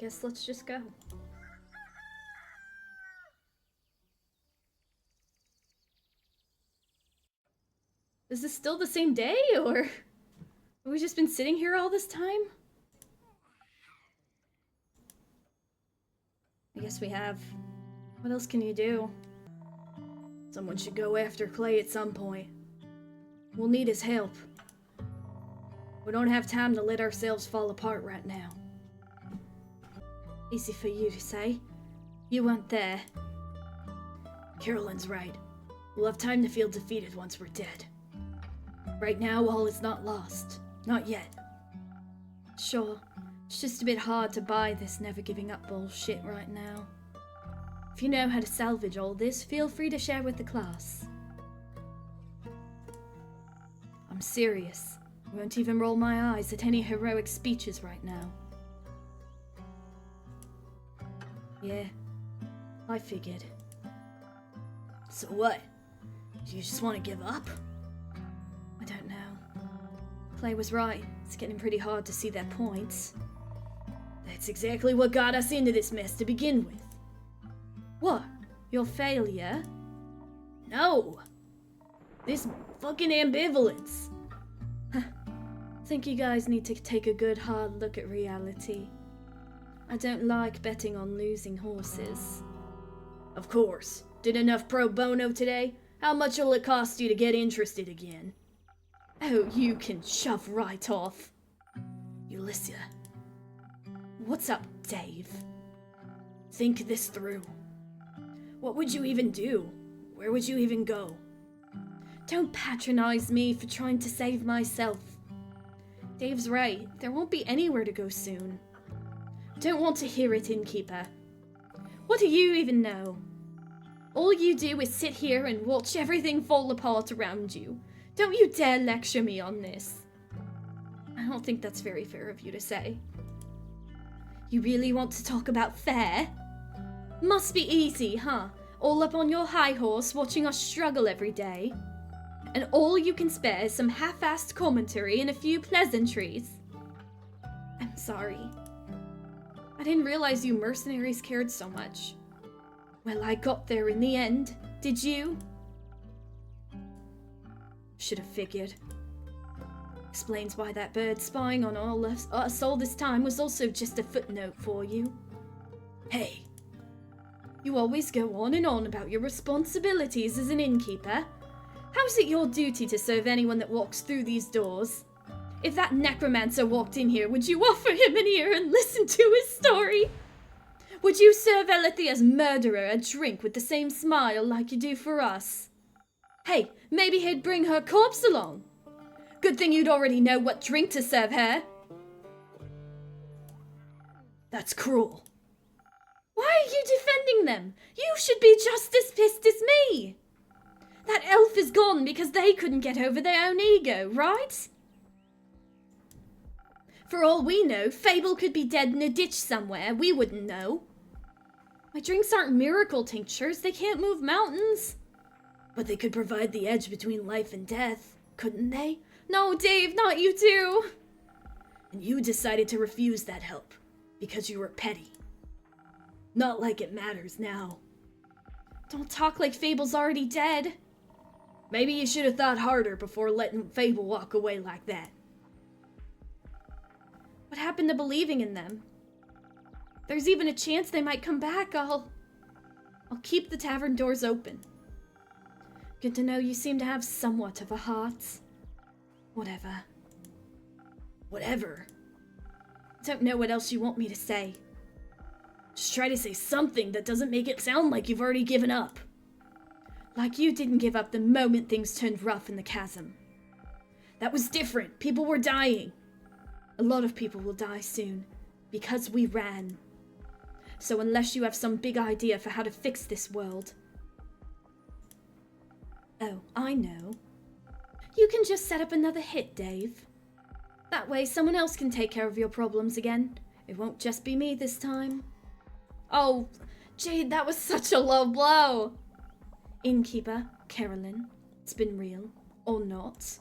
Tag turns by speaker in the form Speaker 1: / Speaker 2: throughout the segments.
Speaker 1: guess let's just go. Is this still the same day, or have we just been sitting here all this time? I guess we have. What else can you do? Someone should go after Clay at some point. We'll need his help. We don't have time to let ourselves fall apart right now. Easy for you to say. You weren't there. Carolyn's right. We'll have time to feel defeated once we're dead. Right now, all is not lost. Not yet. Sure. It's just a bit hard to buy this never giving up bullshit right now. If you know how to salvage all this, feel free to share with the class. I'm serious. I won't even roll my eyes at any heroic speeches right now. Yeah, I figured. So what? Do you just want to give up? I don't know. Clay was right. It's getting pretty hard to see their points. That's exactly what got us into this mess to begin with. What? Your failure? No! This fucking ambivalence. Think you guys need to take a good hard look at reality. I don't like betting on losing horses. Of course. Did enough pro bono today? How much will it cost you to get interested again? Oh, you can shove right off. Ulysses. What's up, Dave? Think this through. What would you even do? Where would you even go? Don't patronize me for trying to save myself. Dave's right. There won't be anywhere to go soon. Don't want to hear it, Innkeeper. What do you even know? All you do is sit here and watch everything fall apart around you. Don't you dare lecture me on this. I don't think that's very fair of you to say. You really want to talk about fair? Must be easy, huh? All up on your high horse watching us struggle every day. And all you can spare is some half-assed commentary and a few pleasantries. I'm sorry. I didn't realize you mercenaries cared so much. Well, I got there in the end. Did you? Should have figured. Explains why that bird spying on us all this time was also just a footnote for you. Hey. You always go on and on about your responsibilities as an innkeeper. How's it your duty to serve anyone that walks through these doors? If that necromancer walked in here, would you offer him an ear and listen to his story? Would you serve Alethea's murderer a drink with the same smile like you do for us? Hey, maybe he'd bring her corpse along. Good thing you'd already know what drink to serve her. That's cruel. Why are you defending them? You should be just as pissed as me. That elf is gone because they couldn't get over their own ego, right? For all we know, Fable could be dead in a ditch somewhere. We wouldn't know. My drinks aren't miracle tinctures. They can't move mountains. But they could provide the edge between life and death, couldn't they? No, Dave, not you too. And you decided to refuse that help because you were petty. Not like it matters now. Don't talk like Fable's already dead. Maybe you should have thought harder before letting Fable walk away like that. What happened to believing in them? There's even a chance they might come back. I'll keep the tavern doors open. Good to know you seem to have somewhat of a heart. Whatever. Whatever? Don't know what else you want me to say. Just try to say something that doesn't make it sound like you've already given up. Like you didn't give up the moment things turned rough in the chasm. That was different. People were dying. A lot of people will die soon. Because we ran. So unless you have some big idea for how to fix this world... Oh, I know. You can just set up another hit, Dave. That way someone else can take care of your problems again. It won't just be me this time. Oh, Jade, that was such a low blow. Innkeeper, Carolyn, it's been real, or not.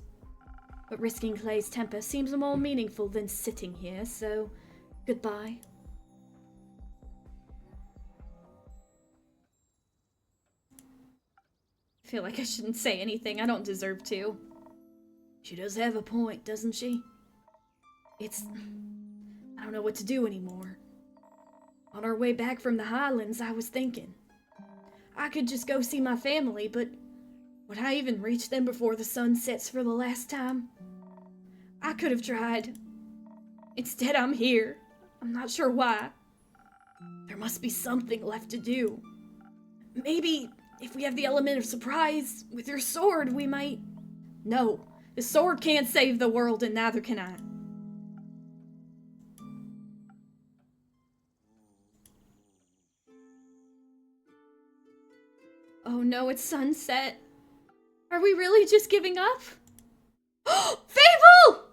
Speaker 1: But risking Clay's temper seems more meaningful than sitting here, so goodbye. feel like I shouldn't say anything. I don't deserve to. She does have a point, doesn't she? I don't know what to do anymore. On our way back from the Highlands, I was thinking, I could just go see my family, but would I even reach them before the sun sets for the last time? I could have tried. Instead, I'm here. I'm not sure why. There must be something left to do. Maybe if we have the element of surprise with your sword, we might... No, the sword can't save the world, and neither can I. Oh no, it's sunset. Are we really just giving up? Fable!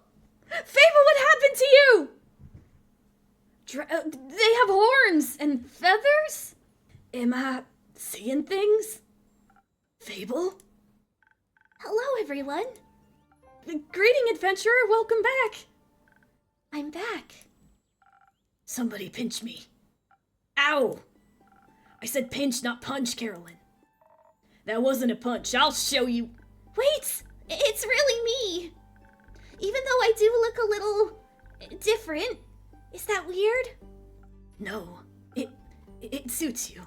Speaker 1: Fable, what happened to you? They have horns and feathers? Am I seeing things? Fable?
Speaker 2: Hello, everyone.
Speaker 1: Greeting, adventurer. Welcome back.
Speaker 2: I'm back.
Speaker 1: Somebody pinch me. Ow! I said pinch, not punch, Carolyn. That wasn't a punch. I'll show you.
Speaker 2: Wait! It's really me! Even though I do look a little different. Is that weird?
Speaker 1: No. It suits you.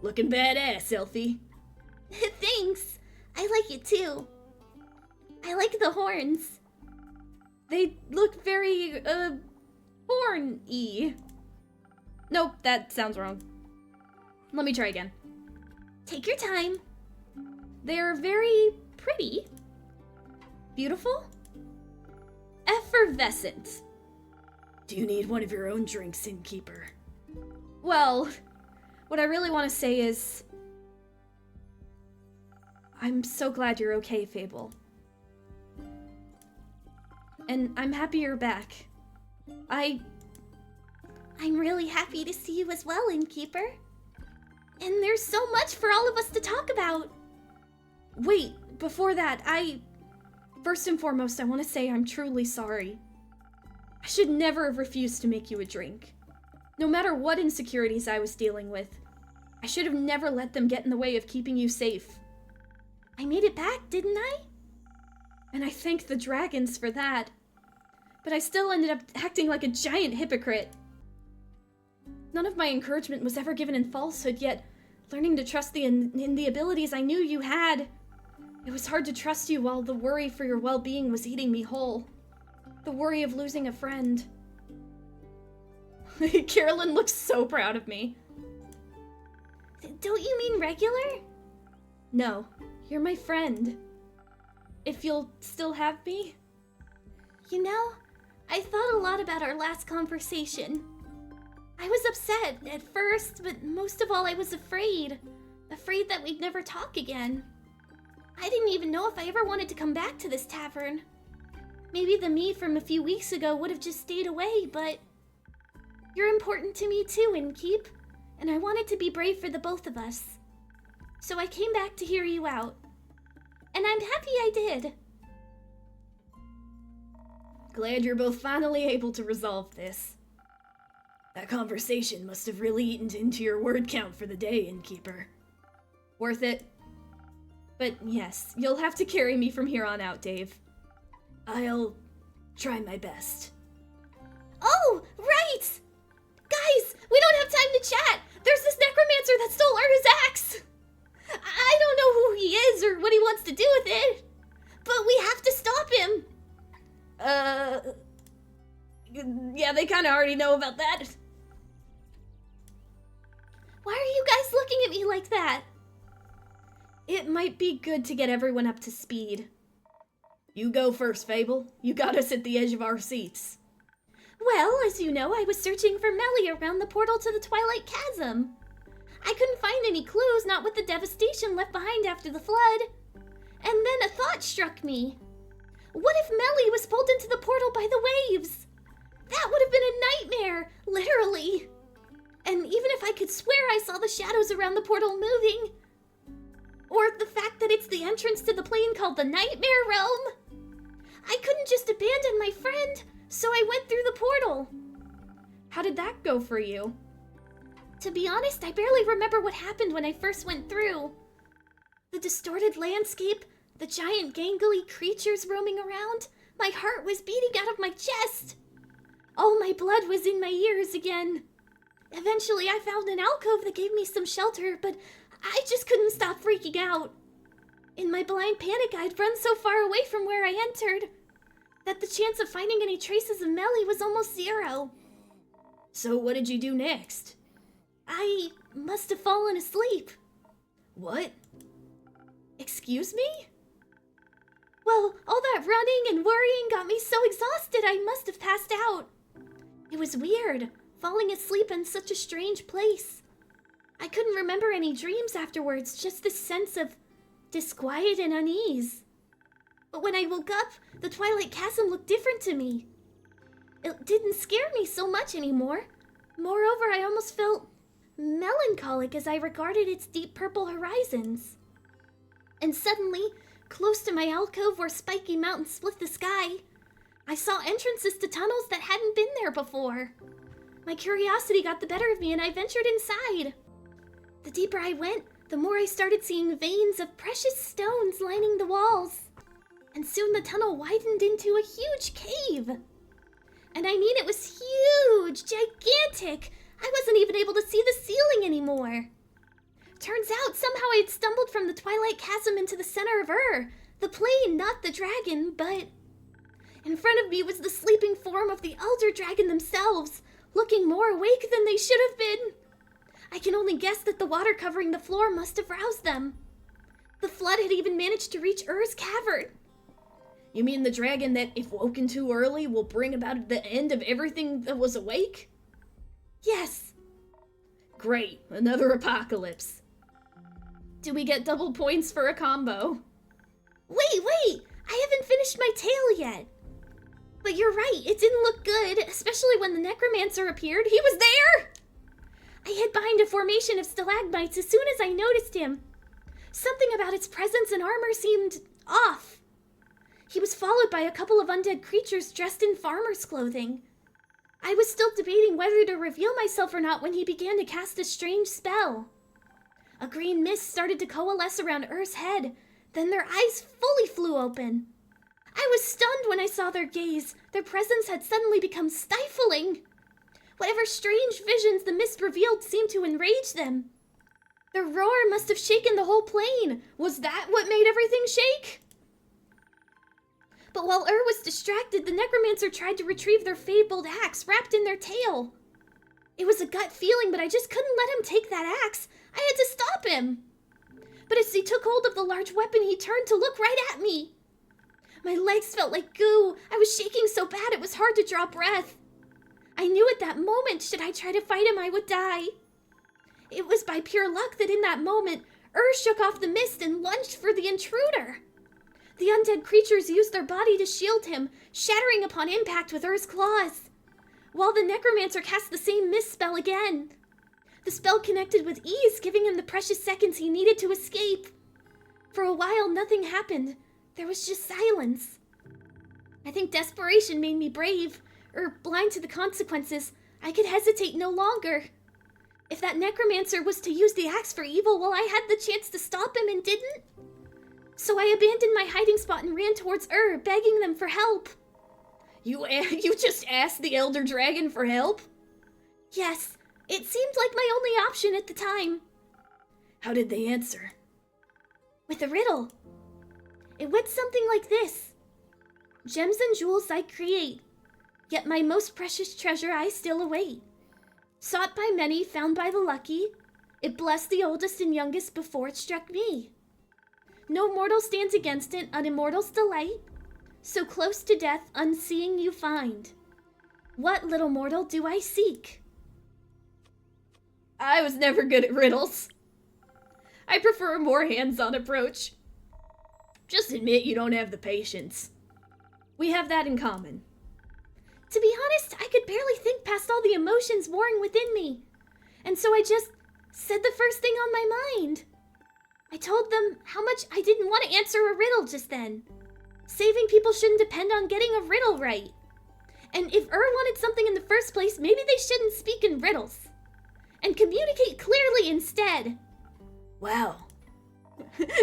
Speaker 1: Looking badass, Elfie.
Speaker 2: Thanks. I like it too. I like the horns.
Speaker 1: They look very, horny. Nope, that sounds wrong. Let me try again.
Speaker 2: Take your time.
Speaker 1: They're very pretty. Beautiful. Effervescent. Do you need one of your own drinks, innkeeper? Well, what I really want to say is... I'm so glad you're okay, Fable. And I'm happy you're back. I'm
Speaker 2: really happy to see you as well, innkeeper. And there's so much for all of us to talk about.
Speaker 1: Wait, before that, First and foremost, I want to say I'm truly sorry. I should never have refused to make you a drink. No matter what insecurities I was dealing with, I should have never let them get in the way of keeping you safe.
Speaker 2: I made it back, didn't I?
Speaker 1: And I thank the dragons for that. But I still ended up acting like a giant hypocrite. None of my encouragement was ever given in falsehood, yet learning to trust in the abilities I knew you had. It was hard to trust you while the worry for your well-being was eating me whole. The worry of losing a friend. Carolyn looks so proud of me.
Speaker 2: Don't you mean regular?
Speaker 1: No, you're my friend. If you'll still have me?
Speaker 2: You know, I thought a lot about our last conversation. I was upset at first, but most of all I was afraid. Afraid that we'd never talk again. I didn't even know if I ever wanted to come back to this tavern. Maybe the me from a few weeks ago would have just stayed away, but... You're important to me too, Innkeep, and I wanted to be brave for the both of us. So I came back to hear you out. And I'm happy I did.
Speaker 1: Glad you're both finally able to resolve this. That conversation must have really eaten into your word count for the day, Innkeeper. Worth it. But yes, you'll have to carry me from here on out, Dave. I'll try my best.
Speaker 2: Oh, right! Guys, we don't have time to chat! There's this necromancer that stole Urda's axe! I don't know who he is or what he wants to do with it, but we have to stop him!
Speaker 1: Yeah, they kinda already know about that.
Speaker 2: Why are you guys looking at me like that?
Speaker 1: It might be good to get everyone up to speed. You go first, Fable. You got us at the edge of our seats.
Speaker 2: Well, as you know, I was searching for Melly around the portal to the Twilight Chasm. I couldn't find any clues, not with the devastation left behind after the flood. And then a thought struck me. What if Melly was pulled into the portal by the waves? That would have been a nightmare, literally. And even if I could swear I saw the shadows around the portal moving, or the fact that it's the entrance to the plane called the Nightmare Realm, I couldn't just abandon my friend, so I went through the portal.
Speaker 1: How did that go for you?
Speaker 2: To be honest, I barely remember what happened when I first went through. The distorted landscape, the giant gangly creatures roaming around, my heart was beating out of my chest. All my blood was in my ears again. Eventually, I found an alcove that gave me some shelter, but I just couldn't stop freaking out. In my blind panic, I'd run so far away from where I entered that the chance of finding any traces of Melly was almost zero.
Speaker 1: So what did you do next?
Speaker 2: I must have fallen asleep.
Speaker 1: What?
Speaker 2: Excuse me? Well, all that running and worrying got me so exhausted I must have passed out. It was weird, falling asleep in such a strange place. I couldn't remember any dreams afterwards, just this sense of disquiet and unease. But when I woke up, the Twilight Chasm looked different to me. It didn't scare me so much anymore. Moreover, I almost felt melancholic as I regarded its deep purple horizons. And suddenly, close to my alcove where spiky mountains split the sky, I saw entrances to tunnels that hadn't been there before. My curiosity got the better of me and I ventured inside. The deeper I went, the more I started seeing veins of precious stones lining the walls. And soon the tunnel widened into a huge cave. And I mean, it was huge, gigantic. I wasn't even able to see the ceiling anymore. Turns out somehow I had stumbled from the Twilight Chasm into the center of the plane, not the dragon, but in front of me was the sleeping form of the Elder Dragon themselves, looking more awake than they should have been. I can only guess that the water covering the floor must have roused them. The flood had even managed to reach Cavern.
Speaker 1: You mean the dragon that, if woken too early, will bring about the end of everything that was awake?
Speaker 2: Yes.
Speaker 1: Great, another apocalypse. Do we get double points for a combo?
Speaker 2: Wait! I haven't finished my tale yet. But you're right, it didn't look good, especially when the necromancer appeared. He was there! I hid behind a formation of stalagmites as soon as I noticed him. Something about its presence and armor seemed off. He was followed by a couple of undead creatures dressed in farmer's clothing. I was still debating whether to reveal myself or not when he began to cast a strange spell. A green mist started to coalesce around Ur's head, then their eyes fully flew open. I was stunned when I saw their gaze. Their presence had suddenly become stifling. Whatever strange visions the mist revealed seemed to enrage them. Their roar must have shaken the whole plane. Was that what made everything shake? But while was distracted, the necromancer tried to retrieve their fabled axe wrapped in their tail. It was a gut feeling, but I just couldn't let him take that axe. I had to stop him. But as he took hold of the large weapon, he turned to look right at me. My legs felt like goo. I was shaking so bad it was hard to draw breath. I knew at that moment, should I try to fight him, I would die. It was by pure luck that in that moment, shook off the mist and lunged for the intruder. The undead creatures used their body to shield him, shattering upon impact with claws, while the necromancer cast the same mist spell again. The spell connected with ease, giving him the precious seconds he needed to escape. For a while, nothing happened. There was just silence. I think desperation made me brave, or blind to the consequences. I could hesitate no longer. If that necromancer was to use the axe for evil, well, I had the chance to stop him and didn't. So I abandoned my hiding spot and ran towards begging them for help.
Speaker 1: You just asked the Elder Dragon for help?
Speaker 2: Yes, it seemed like my only option at the time.
Speaker 1: How did they answer?
Speaker 2: With a riddle. It went something like this. Gems and jewels I create, yet my most precious treasure I still await. Sought by many, found by the lucky, it blessed the oldest and youngest before it struck me. No mortal stands against it, an immortal's delight. So close to death, unseeing you find. What little mortal do I seek?
Speaker 1: I was never good at riddles. I prefer a more hands-on approach. Just admit you don't have the patience. We have that in common.
Speaker 2: To be honest, I could barely think past all the emotions warring within me. And so I just said the first thing on my mind. I told them how much I didn't want to answer a riddle just then. Saving people shouldn't depend on getting a riddle right. And if wanted something in the first place, maybe they shouldn't speak in riddles. And communicate clearly instead.
Speaker 1: Wow.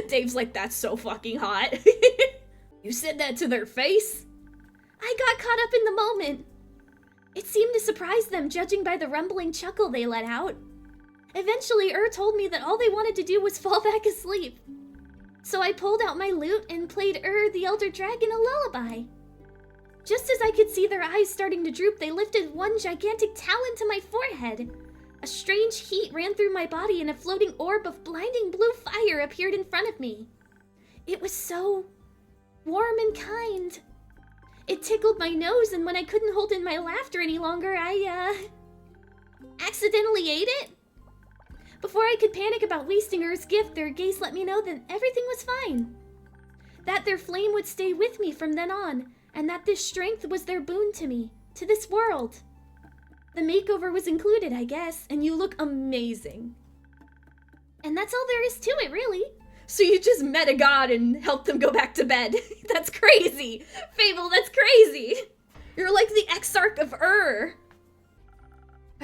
Speaker 1: Dave's like, that's so fucking hot. You said that to their face?
Speaker 2: I got caught up in the moment. It seemed to surprise them, judging by the rumbling chuckle they let out. Eventually, told me that all they wanted to do was fall back asleep. So I pulled out my lute and played the Elder Dragon, a lullaby. Just as I could see their eyes starting to droop, they lifted one gigantic talon to my forehead. A strange heat ran through my body and a floating orb of blinding blue fire appeared in front of me. It was so warm and kind. It tickled my nose, and when I couldn't hold in my laughter any longer, I, accidentally ate it. Before I could panic about wasting Earth's gift, their gaze let me know that everything was fine. That their flame would stay with me from then on, and that this strength was their boon to me, to this world. The makeover was included, I guess, and you look amazing. And that's all there is to it, really.
Speaker 1: So you just met a god and helped them go back to bed. That's crazy. Fable, that's crazy. You're like the exarch of I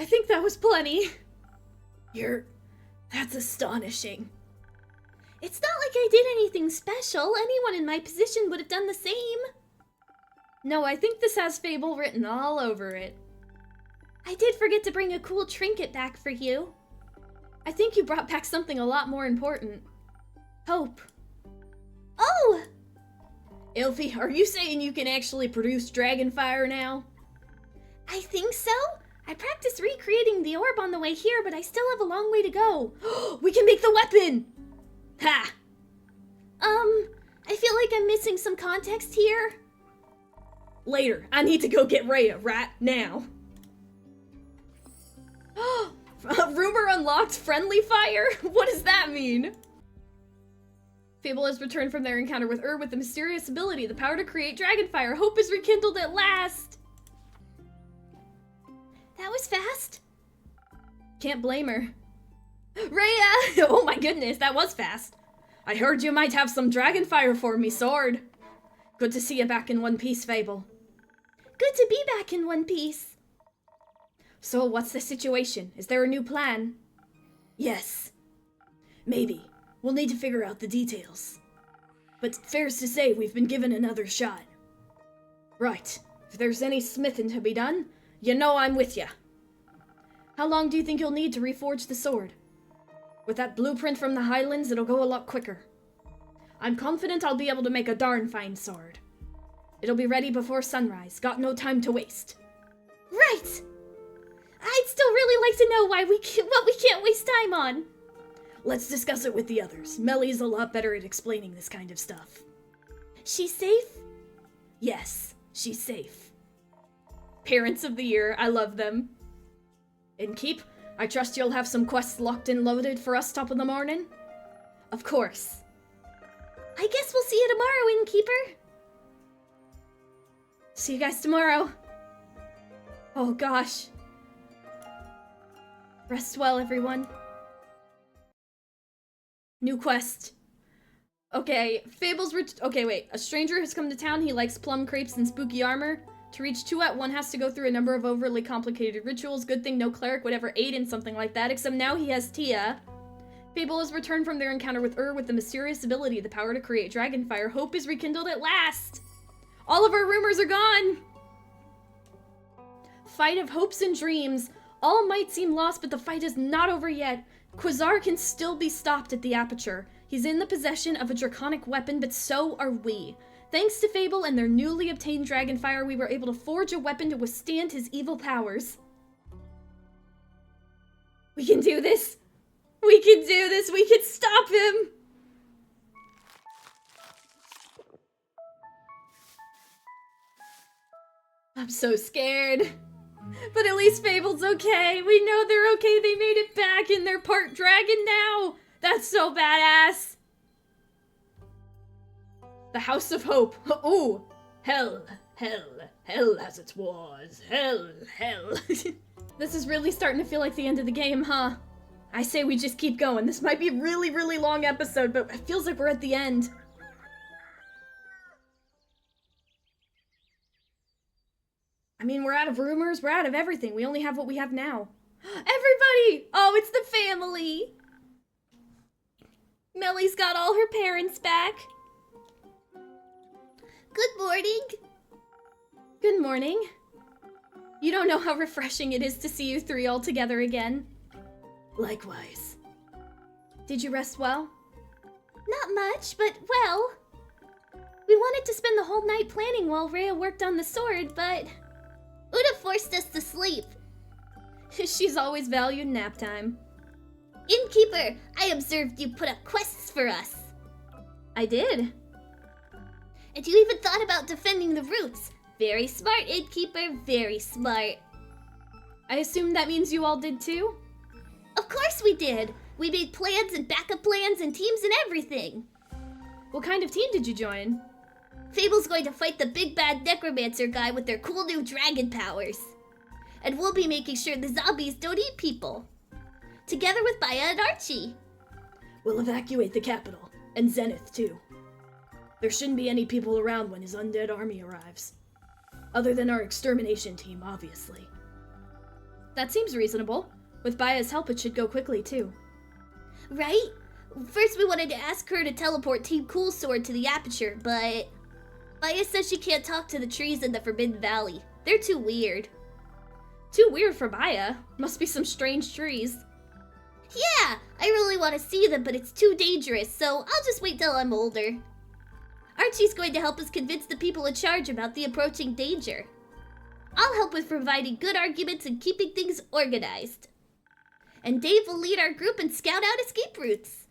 Speaker 1: think that was plenty. That's astonishing.
Speaker 2: It's not like I did anything special. Anyone in my position would have done the same.
Speaker 1: No, I think this has Fable written all over it.
Speaker 2: I did forget to bring a cool trinket back for you.
Speaker 1: I think you brought back something a lot more important. Hope.
Speaker 2: Oh!
Speaker 1: Ilfie, are you saying you can actually produce dragon fire now?
Speaker 2: I think so. I practiced recreating the orb on the way here, but I still have a long way to go.
Speaker 1: We can make the weapon! Ha!
Speaker 2: I feel like I'm missing some context here.
Speaker 1: Later, I need to go get Rhea right now. Rumor unlocked friendly fire? What does that mean? Fable has returned from their encounter with with the mysterious ability, the power to create dragon fire. Hope is rekindled at last.
Speaker 2: That was fast.
Speaker 1: Can't blame her. Rhea! Oh my goodness, that was fast. I heard you might have some dragon fire for me, sword. Good to see you back in one piece, Fable.
Speaker 2: Good to be back in one piece.
Speaker 1: So, what's the situation? Is there a new plan? Yes. Maybe. We'll need to figure out the details. But fair's to say, we've been given another shot. Right. If there's any smithing to be done, you know I'm with ya. How long do you think you'll need to reforge the sword? With that blueprint from the Highlands, it'll go a lot quicker. I'm confident I'll be able to make a darn fine sword. It'll be ready before sunrise. Got no time to waste.
Speaker 2: Right! I'd still really like to know what we can't waste time on.
Speaker 1: Let's discuss it with the others. Mellie's a lot better at explaining this kind of stuff.
Speaker 2: She's safe?
Speaker 1: Yes, she's safe. Parents of the year, I love them. Innkeep, I trust you'll have some quests locked and loaded for us top of the morning? Of course.
Speaker 2: I guess we'll see you tomorrow, Innkeeper.
Speaker 1: See you guys tomorrow. Oh gosh. Rest well, everyone. New quest. Okay, okay, wait. A stranger has come to town. He likes plum crepes and spooky armor. To reach Tuat, one has to go through a number of overly complicated rituals. Good thing no cleric would ever aid in something like that, except now he has Tia. Fable has returned from their encounter with with the mysterious ability, the power to create dragon fire. Hope is rekindled at last! All of our rumors are gone! Fight of hopes and dreams. All might seem lost, but the fight is not over yet. Quasar can still be stopped at the aperture. He's in the possession of a draconic weapon, but so are we. Thanks to Fable and their newly obtained dragonfire, we were able to forge a weapon to withstand his evil powers. We can do this! We can do this! We can stop him! I'm so scared. But at least Fable's okay. We know they're okay. They made it back and they're part dragon now. That's so badass. The House of Hope. Ooh. Hell, hell, hell as it was. Hell, hell. This is really starting to feel like the end of the game, huh? I say we just keep going. This might be a really, really long episode, but it feels like we're at the end. I mean, we're out of rumors, we're out of everything. We only have what we have now. Everybody! Oh, it's the family!
Speaker 2: Melly's got all her parents back. Good morning. Good morning. You don't know how refreshing it is to see you three all together again.
Speaker 1: Likewise.
Speaker 2: Did you rest well? Not much, but well. We wanted to spend the whole night planning while Rhea worked on the sword, but Uda forced us to sleep. She's always valued nap time. Innkeeper, I observed you put up quests for us. I did. And you even thought about defending the roots. Very smart, Innkeeper, very smart. I assume that means you all did too? Of course we did. We made plans and backup plans and teams and everything. What kind of team did you join? Fable's going to fight the big bad necromancer guy with their cool new dragon powers. And we'll be making sure the zombies don't eat people. Together with Baya and Archie.
Speaker 1: We'll evacuate the capital, and Zenith too. There shouldn't be any people around when his undead army arrives. Other than our extermination team, obviously. That seems reasonable. With Baya's help, it should go quickly too. Right? First we wanted to ask her to teleport Team Cool Sword to the Aperture, but Baya says she can't talk to the trees in the Forbidden Valley. They're too weird. Too weird for Baya? Must be some strange trees. Yeah, I really want to see them, but it's too dangerous, so I'll just wait till I'm older. Archie's going to help us convince the people in charge about the approaching danger. I'll help with providing good arguments and keeping things organized. And Dave will lead our group and scout out escape routes.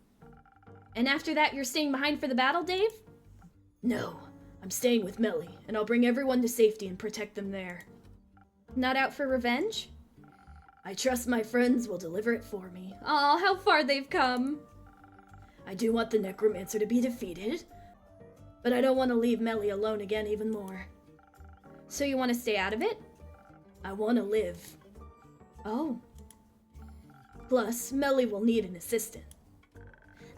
Speaker 1: And after that, you're staying behind for the battle, Dave? No, I'm staying with Melly, and I'll bring everyone to safety and protect them there.
Speaker 2: Not out for revenge?
Speaker 1: I trust my friends will deliver it for me.
Speaker 2: Aw, how far they've come.
Speaker 1: I do want the necromancer to be defeated, but I don't want to leave Melly alone again even more.
Speaker 2: So you want to stay out of it?
Speaker 1: I want to live.
Speaker 2: Oh.
Speaker 1: Plus, Melly will need an assistant.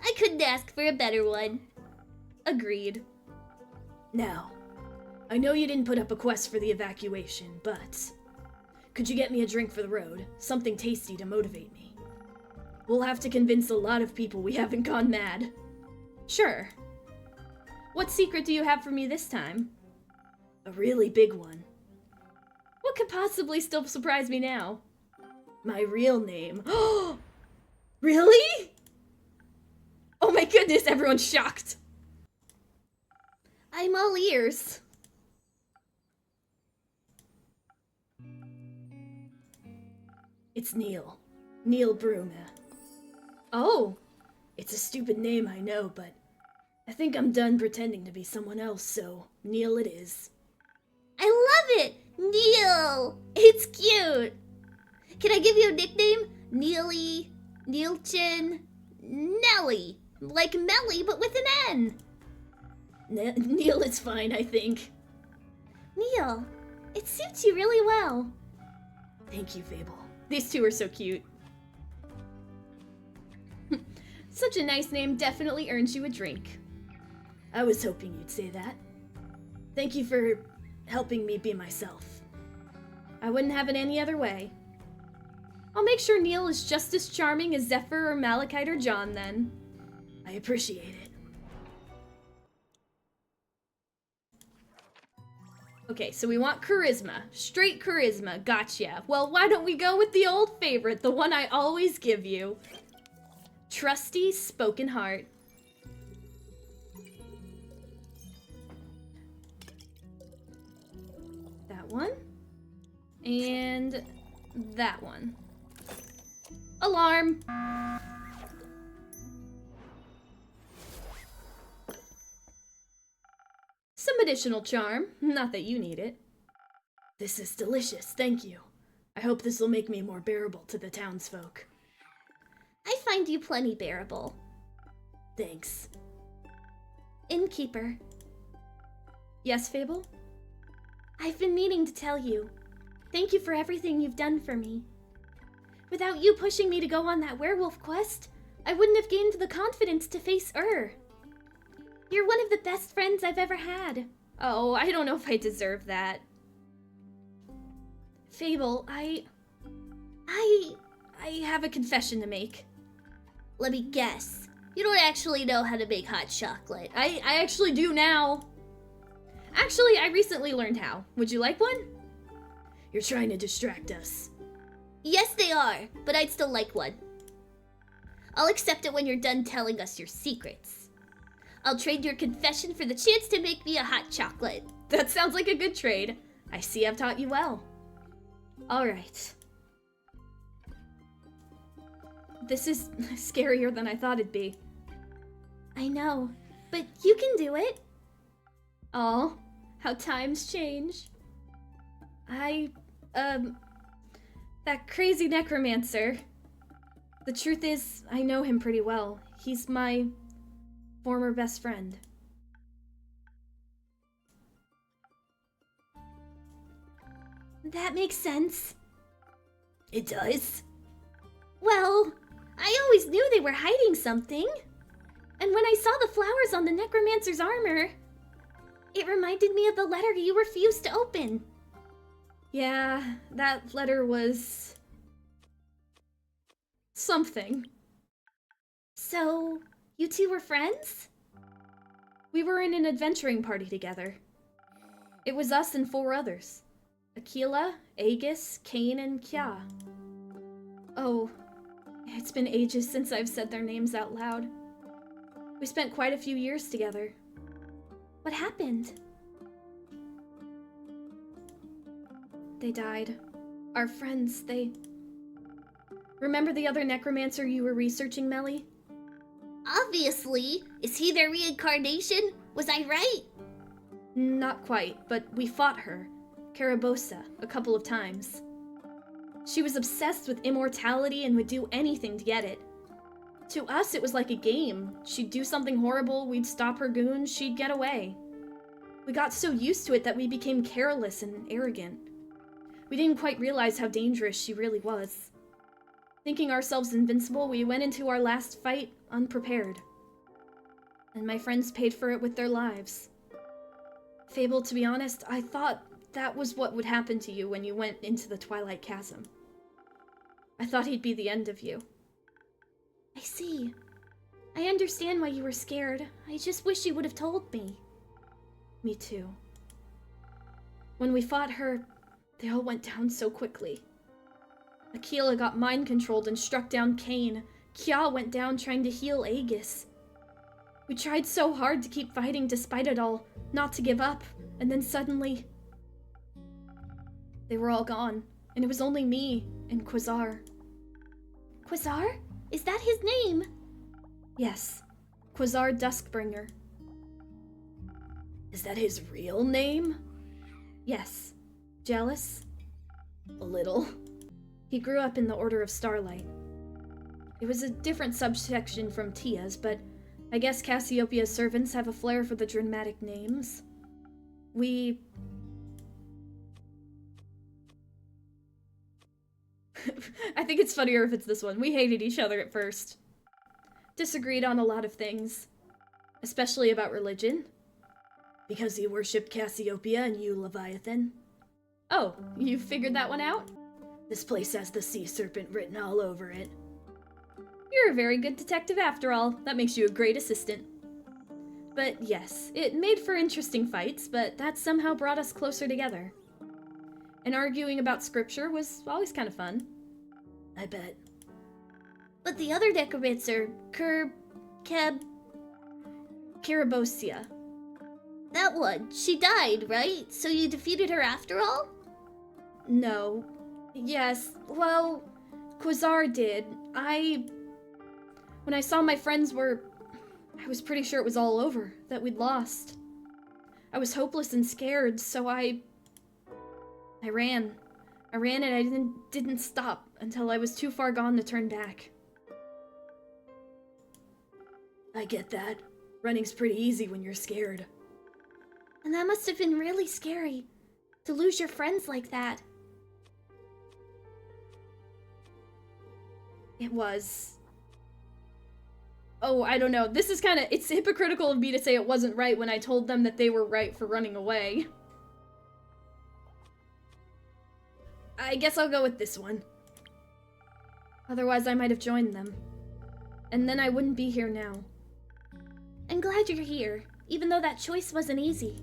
Speaker 2: I couldn't ask for a better one. Agreed.
Speaker 1: Now, I know you didn't put up a quest for the evacuation, but could you get me a drink for the road? Something tasty to motivate me. We'll have to convince a lot of people we haven't gone mad.
Speaker 2: Sure. What secret do you have for me this time?
Speaker 1: A really big one.
Speaker 2: What could possibly still surprise me now?
Speaker 1: My real name. Really?
Speaker 2: Oh my goodness, everyone's shocked. I'm all ears.
Speaker 1: It's Neil. Neil Bruma.
Speaker 2: Oh.
Speaker 1: It's a stupid name, I know, but I think I'm done pretending to be someone else, so Neil it is.
Speaker 2: I love it! Neil! It's cute! Can I give you a nickname? Neely, Neilchin, Nelly. Like Melly, but with an N.
Speaker 1: Neil is fine, I think.
Speaker 2: Neil, it suits you really well.
Speaker 1: Thank you, Fable.
Speaker 2: These two are so cute. Such a nice name definitely earns you a drink.
Speaker 1: I was hoping you'd say that. Thank you for helping me be myself.
Speaker 2: I wouldn't have it any other way. I'll make sure Neil is just as charming as Zephyr or Malachite or John then.
Speaker 1: I appreciate it.
Speaker 2: Okay, so we want charisma. Straight charisma. Gotcha. Well, why don't we go with the old favorite, the one I always give you. Trusty Spoken Heart. That one. And that one. Alarm! Some additional charm. Not that you need it.
Speaker 1: This is delicious, thank you. I hope this will make me more bearable to the townsfolk.
Speaker 2: I find you plenty bearable.
Speaker 1: Thanks.
Speaker 2: Innkeeper. Yes, Fable? I've been meaning to tell you. Thank you for everything you've done for me. Without you pushing me to go on that werewolf quest, I wouldn't have gained the confidence to face You're one of the best friends I've ever had. Oh, I don't know if I deserve that. Fable, I have a confession to make. Let me guess. You don't actually know how to make hot chocolate.
Speaker 1: I actually do now. Actually, I recently learned how. Would you like one? You're trying to distract us.
Speaker 2: Yes, they are, but I'd still like one. I'll accept it when you're done telling us your secrets. I'll trade your confession for the chance to make me a hot chocolate.
Speaker 1: That sounds like a good trade. I see I've taught you well. All right. This is scarier than I thought it'd be.
Speaker 2: I know, but you can do it.
Speaker 1: Oh, how times change. That crazy necromancer. The truth is, I know him pretty well. He's my former best friend.
Speaker 2: That makes sense.
Speaker 1: It does?
Speaker 2: Well, I always knew they were hiding something. And when I saw the flowers on the necromancer's armor, it reminded me of the letter you refused to open.
Speaker 1: Yeah, that letter was something.
Speaker 2: So, you two were friends?
Speaker 1: We were in an adventuring party together. It was us and 4 others. Aquila, Aegis, Cain, and Kya. Oh, it's been ages since I've said their names out loud. We spent quite a few years together.
Speaker 2: What happened?
Speaker 1: They died. Our friends, they... Remember the other necromancer you were researching, Melly?
Speaker 2: Obviously. Is he their reincarnation? Was I right?
Speaker 1: Not quite, but we fought her, Carabosa, a couple of times. She was obsessed with immortality and would do anything to get it. To us, it was like a game. She'd do something horrible, we'd stop her goons, she'd get away. We got so used to it that we became careless and arrogant. We didn't quite realize how dangerous she really was. Thinking ourselves invincible, we went into our last fight unprepared. And my friends paid for it with their lives. Fable, to be honest, I thought that was what would happen to you when you went into the Twilight Chasm. I thought he'd be the end of you.
Speaker 2: I see. I understand why you were scared. I just wish you would have told me.
Speaker 1: Me too. When we fought her, they all went down so quickly. Aquila got mind-controlled and struck down Cain. Kya went down trying to heal Aegis. We tried so hard to keep fighting despite it all, not to give up, and then suddenly... They were all gone, and it was only me and Quasar.
Speaker 2: Quasar? Is that his name?
Speaker 1: Yes, Quasar Duskbringer. Is that his real name? Yes. Jealous? A little. He grew up in the Order of Starlight. It was a different subsection from Tia's, but I guess Cassiopeia's servants have a flair for the dramatic names. I think it's funnier if it's this one. We hated each other at first. Disagreed on a lot of things. Especially about religion. Because he worshipped Cassiopeia and you, Leviathan. Oh, you figured that one out? This place has the sea serpent written all over it. You're a very good detective after all. That makes you a great assistant. But yes, it made for interesting fights, but that somehow brought us closer together. And arguing about scripture was always kind of fun. I bet.
Speaker 2: But the other necromancer,
Speaker 1: Carabosia.
Speaker 2: That one, she died, right? So you defeated her after all?
Speaker 1: No. Yes, well, Quasar did. When I saw my friends I was pretty sure it was all over, that we'd lost. I was hopeless and scared, so I ran. I ran and I didn't stop until I was too far gone to turn back. I get that. Running's pretty easy when you're scared.
Speaker 2: And that must have been really scary, to lose your friends like that.
Speaker 1: It was. Oh, I don't know. This is it's hypocritical of me to say it wasn't right when I told them that they were right for running away. I guess I'll go with this one. Otherwise, I might have joined them. And then I wouldn't be here now.
Speaker 2: I'm glad you're here, even though that choice wasn't easy.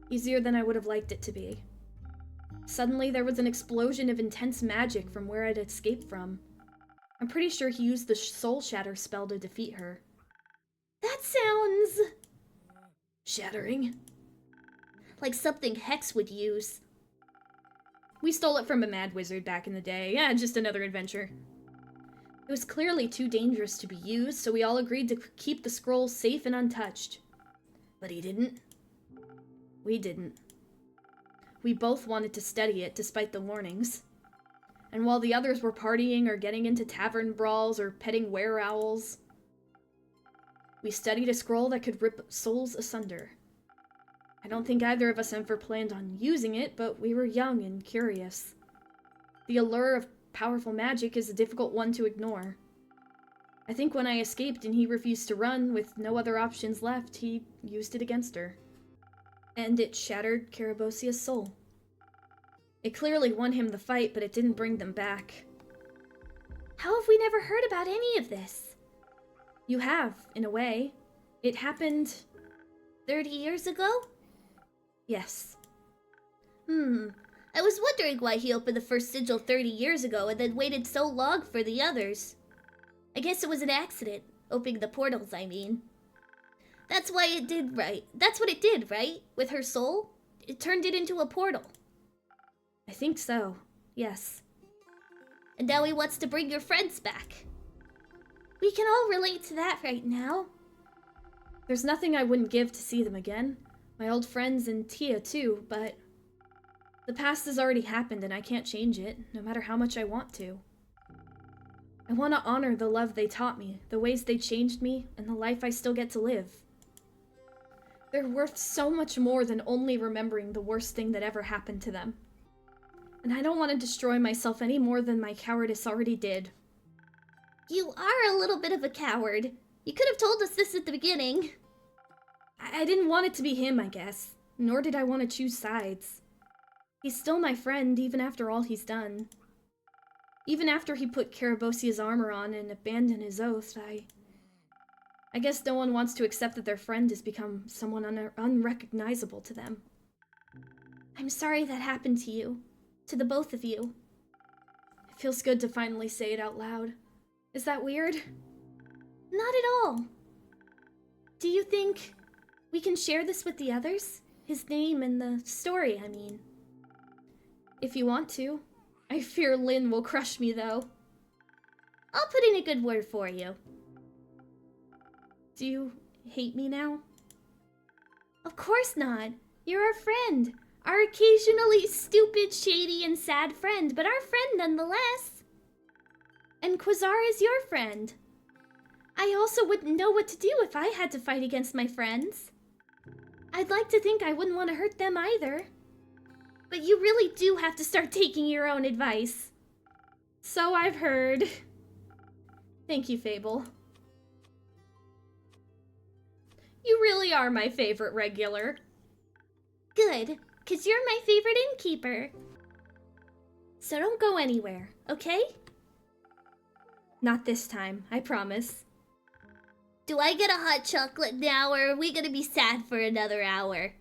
Speaker 1: Easier than I would have liked it to be. Suddenly there was an explosion of intense magic from where I'd escaped from. I'm pretty sure he used the Soul Shatter spell to defeat her.
Speaker 2: That sounds...
Speaker 1: shattering?
Speaker 2: like something Hex would use.
Speaker 1: We stole it from a mad wizard back in the day. Yeah, just another adventure. It was clearly too dangerous to be used, so we all agreed to keep the scroll safe and untouched. But he didn't. We didn't. We both wanted to study it, despite the warnings. And while the others were partying or getting into tavern brawls or petting were-owls, we studied a scroll that could rip souls asunder. I don't think either of us ever planned on using it, but we were young and curious. The allure of powerful magic is a difficult one to ignore. I think when I escaped and he refused to run, with no other options left, he used it against her. And it shattered Carabosia's soul. It clearly won him the fight, but it didn't bring them back.
Speaker 2: How have we never heard about any of this?
Speaker 1: You have, in a way. It happened...
Speaker 2: 30 years ago?
Speaker 1: Yes.
Speaker 2: I was wondering why he opened the first sigil 30 years ago and then waited so long for the others. I guess it was an accident, opening the portals, I mean. That's why it did right. That's what it did, right? With her soul? It turned it into a portal.
Speaker 1: I think so, yes.
Speaker 2: And now he wants to bring your friends back. We can all relate to that right now.
Speaker 1: There's nothing I wouldn't give to see them again. My old friends and Tia too, but the past has already happened and I can't change it, no matter how much I want to. I want to honor the love they taught me, the ways they changed me, and the life I still get to live. They're worth so much more than only remembering the worst thing that ever happened to them. And I don't want to destroy myself any more than my cowardice already did.
Speaker 2: You are a little bit of a coward. You could have told us this at the beginning.
Speaker 1: I didn't want it to be him, I guess. Nor did I want to choose sides. He's still my friend, even after all he's done. Even after he put Carabosia's armor on and abandoned his oath, I guess no one wants to accept that their friend has become someone unrecognizable to them.
Speaker 2: I'm sorry that happened to you. To the both of you.
Speaker 1: It feels good to finally say it out loud. Is that weird?
Speaker 2: Not at all. Do you think we can share this with the others? His name and the story, I mean.
Speaker 1: If you want to. I fear Lynn will crush me, though.
Speaker 2: I'll put in a good word for you.
Speaker 1: Do you hate me now?
Speaker 2: Of course not. You're our friend. Our occasionally stupid, shady, and sad friend, but our friend nonetheless. And Quasar is your friend. I also wouldn't know what to do if I had to fight against my friends. I'd like to think I wouldn't want to hurt them either. But you really do have to start taking your own advice.
Speaker 1: So I've heard. Thank you, Fable. You really are my favorite regular.
Speaker 2: Good, 'cause you're my favorite innkeeper. So don't go anywhere, okay?
Speaker 1: Not this time, I promise.
Speaker 2: Do I get a hot chocolate now, or are we gonna be sad for another hour?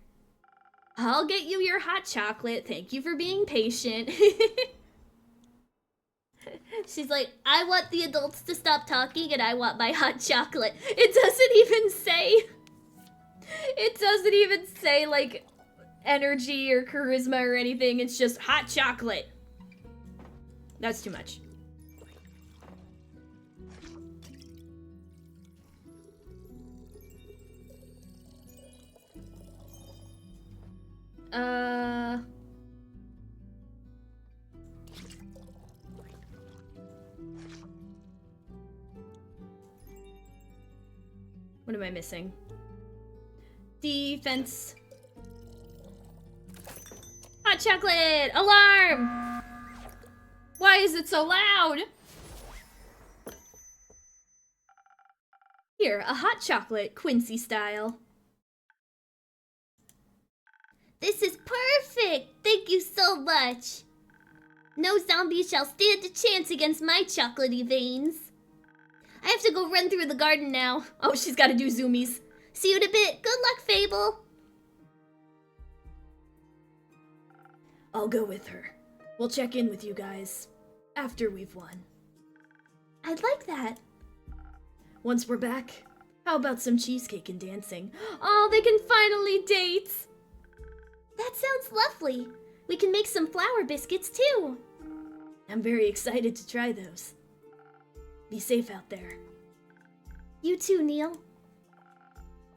Speaker 1: I'll get you your hot chocolate. Thank you for being patient.
Speaker 2: She's like, I want the adults to stop talking and I want my hot chocolate. It doesn't even say...
Speaker 1: It doesn't even say, like, energy or charisma or anything. It's just hot chocolate. That's too much. What am I missing? Defense. Hot chocolate! Alarm! Why is it so loud? Here, a hot chocolate, Quincy style.
Speaker 2: This is perfect! Thank you so much! No zombie shall stand a chance against my chocolatey veins. I have to go run through the garden now.
Speaker 1: Oh, she's gotta do zoomies.
Speaker 2: See you in a bit. Good luck, Fable.
Speaker 1: I'll go with her. We'll check in with you guys after we've won.
Speaker 2: I'd like that.
Speaker 1: Once we're back, how about some cheesecake and dancing?
Speaker 2: Oh, they can finally date. That sounds lovely. We can make some flour biscuits too.
Speaker 1: I'm very excited to try those. Be safe out there.
Speaker 2: You too, Neil.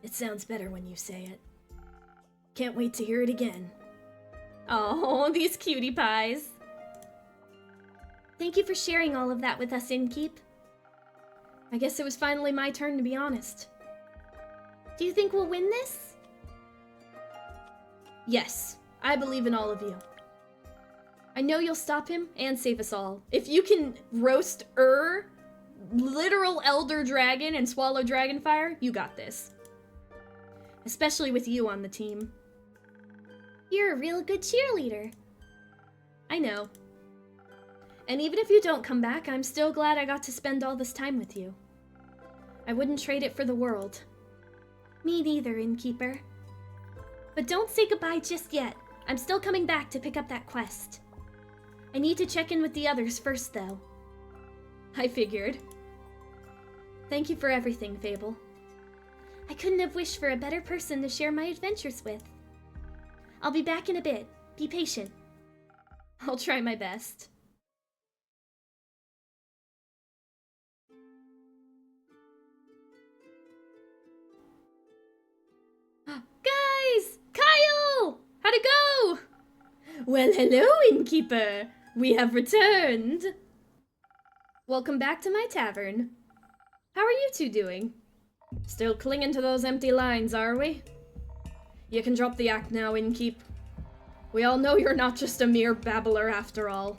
Speaker 1: It sounds better when you say it. Can't wait to hear it again.
Speaker 2: Oh, these cutie pies. Thank you for sharing all of that with us, Innkeep.
Speaker 1: I guess it was finally my turn to be honest.
Speaker 2: Do you think we'll win this?
Speaker 1: Yes, I believe in all of you. I know you'll stop him and save us all. If you can roast literal elder dragon and swallow dragonfire, you got this. Especially with you on the team.
Speaker 2: You're a real good cheerleader.
Speaker 1: I know. And even if you don't come back, I'm still glad I got to spend all this time with you. I wouldn't trade it for the world.
Speaker 2: Me neither, Innkeeper. But don't say goodbye just yet. I'm still coming back to pick up that quest. I need to check in with the others first, though.
Speaker 1: I figured. Thank you for everything, Fable.
Speaker 2: I couldn't have wished for a better person to share my adventures with. I'll be back in a bit. Be patient.
Speaker 1: I'll try my best.
Speaker 2: Guys! Kyle! How'd it go?
Speaker 1: Well, hello, Innkeeper. We have returned. Welcome back to my tavern. How are you two doing? Still clinging to those empty lines, are we? You can drop the act now, Innkeep. We all know you're not just a mere babbler after all.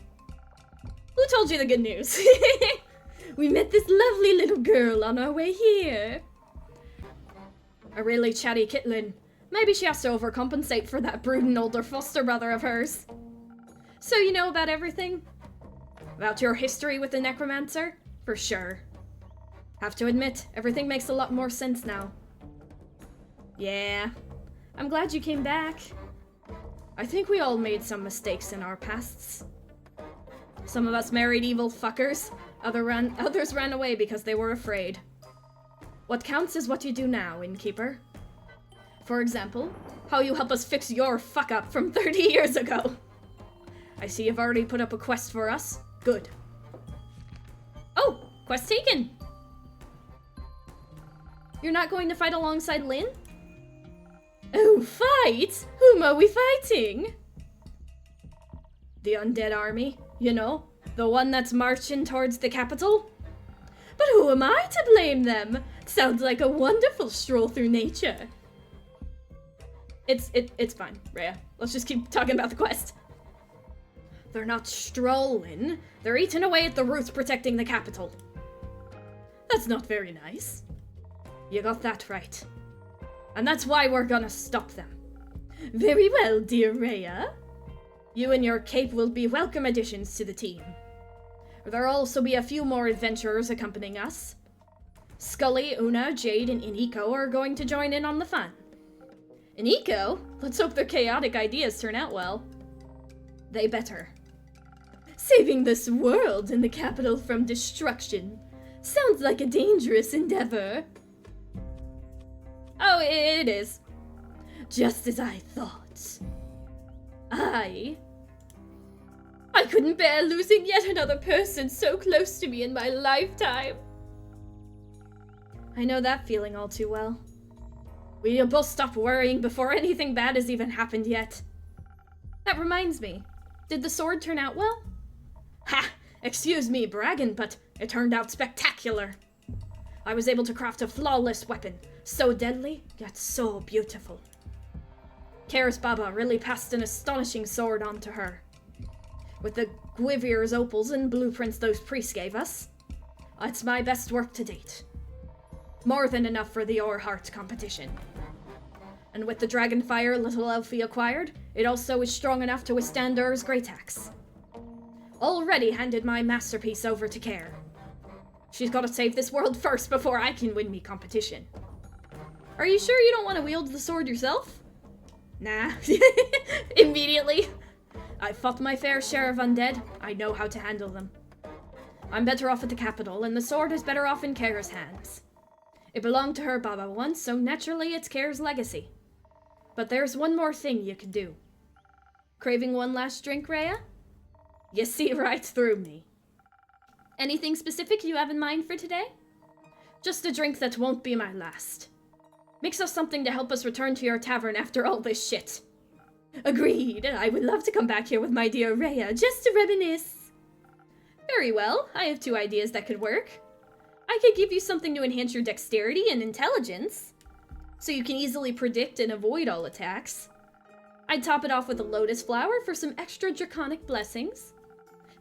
Speaker 1: Who told you the good news? We met this lovely little girl on our way here. A really chatty kitlin. Maybe she has to overcompensate for that brooding older foster brother of hers. So you know about everything? About your history with the necromancer? For sure. Have to admit, everything makes a lot more sense now. Yeah. I'm glad you came back. I think we all made some mistakes in our pasts. Some of us married evil fuckers. Others ran away because they were afraid. What counts is what you do now, Innkeeper. For example, how you help us fix your fuck-up from 30 years ago. I see you've already put up a quest for us. Good. Oh, quest taken. You're not going to fight alongside Lynn? Oh, fight? Whom are we fighting? The undead army, you know, the one that's marching towards the capital. But who am I to blame them? Sounds like a wonderful stroll through nature. It's fine, Rhea. Let's just keep talking about the quest. They're not strolling. They're eating away at the roots protecting the capital. That's not very nice. You got that right. And that's why we're gonna stop them. Very well, dear Rhea. You and your cape will be welcome additions to the team. There'll also be a few more adventurers accompanying us. Scully, Una, Jade, and Iniko are going to join in on the fun. Iniko? Let's hope their chaotic ideas turn out well. They better. Saving this world and the capital from destruction sounds like a dangerous endeavor. Oh, it is. Just as I thought. I couldn't bear losing yet another person so close to me in my lifetime. I know that feeling all too well. We need to both stop worrying before anything bad has even happened yet. That reminds me. Did the sword turn out well? Ha! Excuse me bragging, but it turned out spectacular. I was able to craft a flawless weapon. So deadly, yet so beautiful. Karis Baba really passed an astonishing sword on to her. With the Gwivier's opals and blueprints those priests gave us, it's my best work to date. More than enough for the Heart competition. And with the Dragonfire Little Elfie acquired, it also is strong enough to withstand Ur's Great Axe. Already handed my masterpiece over to Care. She's gotta save this world first before I can win me competition. Are you sure you don't want to wield the sword yourself? Nah. Immediately. I've fought my fair share of undead. I know how to handle them. I'm better off at the capital, and the sword is better off in Kair's hands. It belonged to her Baba once, so naturally it's Kair's legacy. But there's one more thing you can do. Craving one last drink, Rhea? You see right through me. Anything specific you have in mind for today? Just a drink that won't be my last. Mix us something to help us return to your tavern after all this shit. Agreed. I would love to come back here with my dear Rhea, just to reminisce. Very well. I have 2 ideas that could work. I could give you something to enhance your dexterity and intelligence, so you can easily predict and avoid all attacks. I'd top it off with a lotus flower for some extra draconic blessings.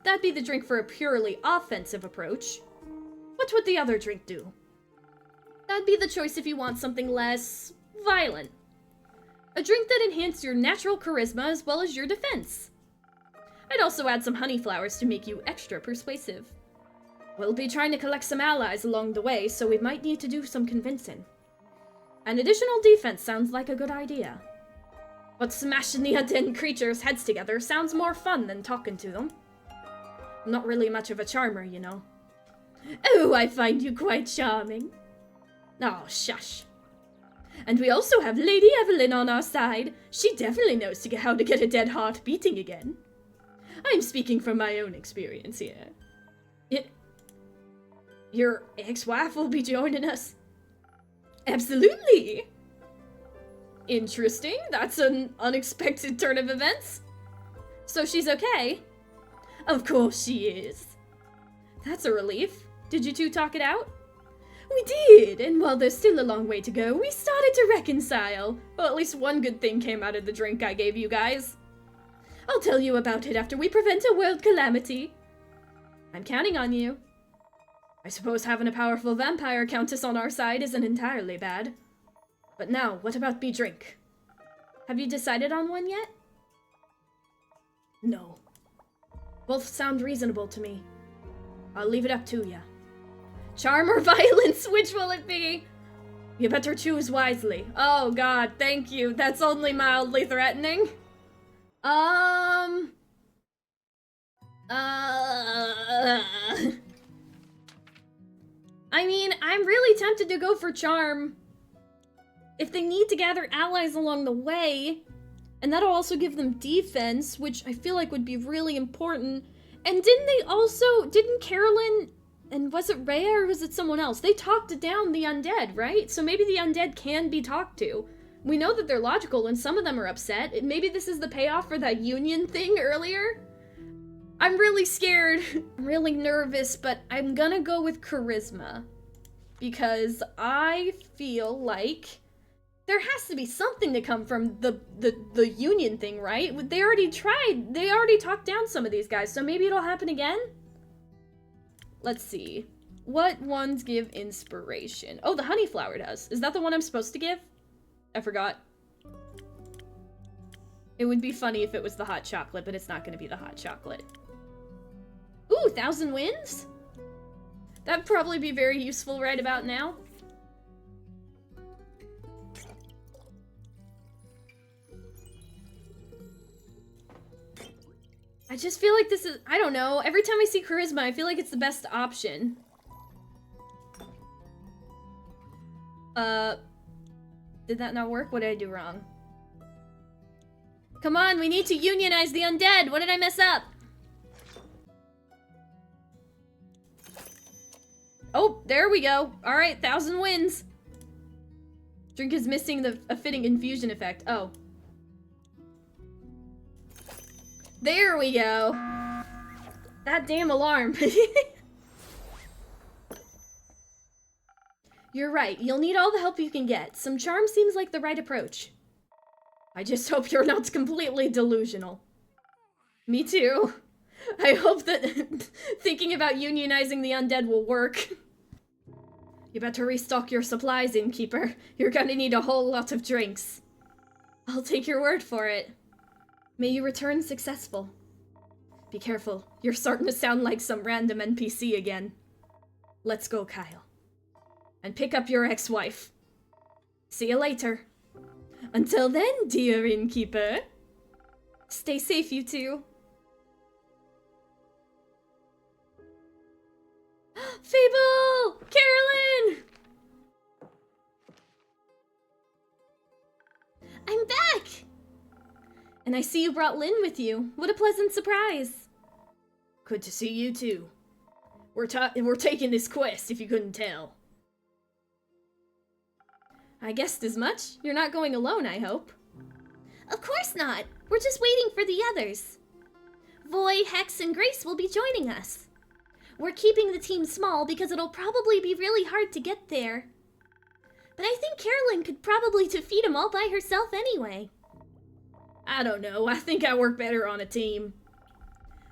Speaker 1: That'd be the drink for a purely offensive approach. What would the other drink do? That'd be the choice if you want something less violent. A drink that enhances your natural charisma as well as your defense. I'd also add some honey flowers to make you extra persuasive. We'll be trying to collect some allies along the way, so we might need to do some convincing. An additional defense sounds like a good idea. But smashing the undead creatures' heads together sounds more fun than talking to them. I'm not really much of a charmer, you know. Oh, I find you quite charming. Oh, shush. And we also have Lady Evelyn on our side. She definitely knows how to get a dead heart beating again. I'm speaking from my own experience here. Your ex-wife will be joining us? Absolutely! Interesting. That's an unexpected turn of events. So she's okay? Of course she is. That's a relief. Did you 2 talk it out? We did, and while there's still a long way to go, we started to reconcile. Well, at least one good thing came out of the drink I gave you guys. I'll tell you about it after we prevent a world calamity. I'm counting on you. I suppose having a powerful vampire countess on our side isn't entirely bad. But now, what about me drink? Have you decided on one yet? No. Both sound reasonable to me. I'll leave it up to ya. Charm or violence, which will it be? You better choose wisely. Oh god, thank you. That's only mildly threatening. I mean, I'm really tempted to go for charm. If they need to gather allies along the way, and that'll also give them defense, which I feel like would be really important. And didn't Carolyn, and was it Rhea or was it someone else? They talked down the undead, right? So maybe the undead can be talked to. We know that they're logical and some of them are upset. Maybe this is the payoff for that union thing earlier? I'm really scared. I'm really nervous, but I'm gonna go with charisma. Because I feel like there has to be something to come from the union thing, right? They already talked down some of these guys, so maybe it'll happen again? Let's see. What ones give inspiration? Oh, the honey flower does. Is that the one I'm supposed to give? I forgot. It would be funny if it was the hot chocolate, but it's not gonna be the hot chocolate. Ooh, 1,000 wins? That'd probably be very useful right about now. I just feel like this is, I don't know, every time I see charisma, I feel like it's the best option. Did that not work? What did I do wrong? Come on, we need to unionize the undead! What did I mess up? Oh, there we go. Alright, 1,000 wins. Drink is missing a fitting infusion effect. Oh. There we go. That damn alarm. You're right. You'll need all the help you can get. Some charm seems like the right approach. I just hope you're not completely delusional. Me too. I hope that thinking about unionizing the undead will work. You better restock your supplies, innkeeper. You're gonna need a whole lot of drinks. I'll take your word for it. May you return successful. Be careful. You're starting to sound like some random NPC again. Let's go, Kyle. And pick up your ex-wife. See you later. Until then, dear innkeeper. Stay safe, you two. Fable! Carolyn!
Speaker 2: I'm back!
Speaker 1: And I see you brought Lynn with you. What a pleasant surprise. Good to see you too. We're taking this quest, if you couldn't tell. I guessed as much. You're not going alone, I hope.
Speaker 2: Of course not. We're just waiting for the others. Voy, Hex, and Grace will be joining us. We're keeping the team small because it'll probably be really hard to get there. But I think Carolyn could probably defeat them all by herself anyway.
Speaker 1: I don't know. I think I work better on a team.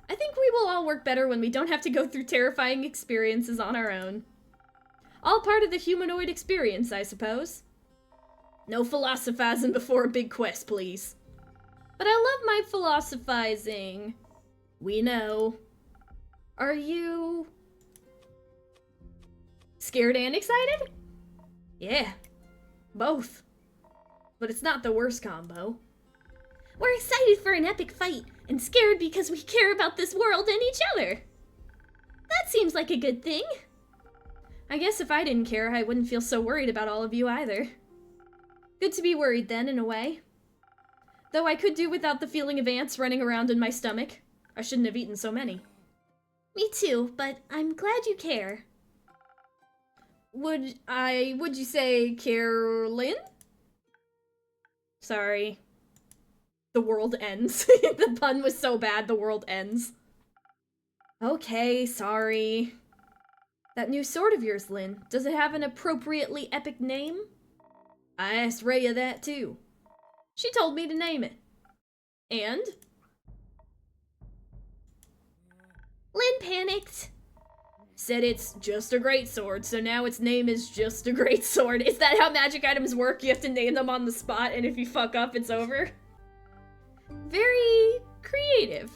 Speaker 1: I think we will all work better when we don't have to go through terrifying experiences on our own. All part of the humanoid experience, I suppose. No philosophizing before a big quest, please. But I love my philosophizing. We know. Are you scared and excited? Yeah, both. But it's not the worst combo.
Speaker 2: We're excited for an epic fight, and scared because we care about this world and each other. That seems like a good thing.
Speaker 1: I guess if I didn't care, I wouldn't feel so worried about all of you either. Good to be worried then, in a way. Though I could do without the feeling of ants running around in my stomach. I shouldn't have eaten so many.
Speaker 2: Me too, but I'm glad you care.
Speaker 1: Would you say Carolyn? Sorry. The world ends. The pun was so bad, the world ends. Okay, sorry. That new sword of yours, Lynn, does it have an appropriately epic name? I asked Rhea that too. She told me to name it. And?
Speaker 2: Lynn panicked.
Speaker 1: Said it's just a great sword, so now its name is just a great sword. Is that how magic items work? You have to name them on the spot, and if you fuck up, it's over? Very creative.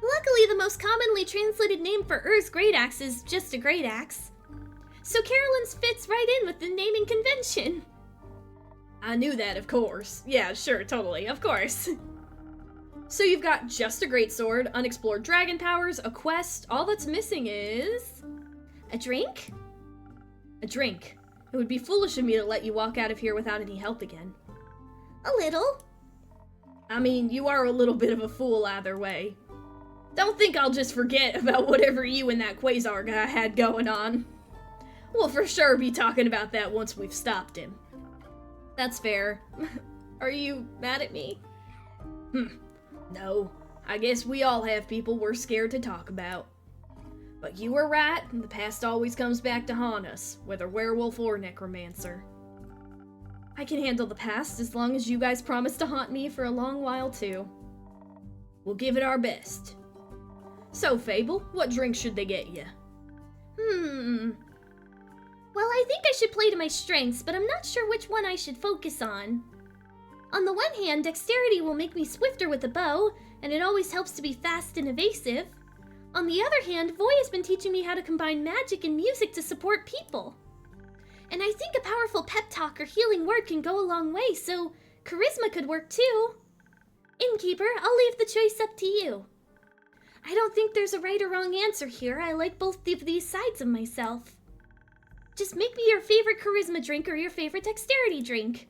Speaker 2: Luckily, the most commonly translated name for Ur's great axe is just a great axe. So Carolyn's fits right in with the naming convention.
Speaker 1: I knew that, of course. Yeah, sure, totally, of course. So you've got just a greatsword, unexplored dragon powers, a quest. All that's missing is...
Speaker 2: a drink?
Speaker 1: A drink. It would be foolish of me to let you walk out of here without any help again.
Speaker 2: A little.
Speaker 1: I mean, you are a little bit of a fool either way. Don't think I'll just forget about whatever you and that Quasar guy had going on. We'll for sure be talking about that once we've stopped him. That's fair. Are you mad at me? No. I guess we all have people we're scared to talk about. But you were right, and the past always comes back to haunt us, whether werewolf or necromancer. I can handle the past as long as you guys promise to haunt me for a long while too. We'll give it our best. So, Fable, what drink should they get you?
Speaker 2: Well, I think I should play to my strengths, but I'm not sure which one I should focus on. On the one hand, dexterity will make me swifter with a bow, and it always helps to be fast and evasive. On the other hand, Voy has been teaching me how to combine magic and music to support people. And I think a powerful pep talk or healing word can go a long way, so charisma could work too. Innkeeper, I'll leave the choice up to you. I don't think there's a right or wrong answer here. I like both of these sides of myself. Just make me your favorite charisma drink or your favorite dexterity drink.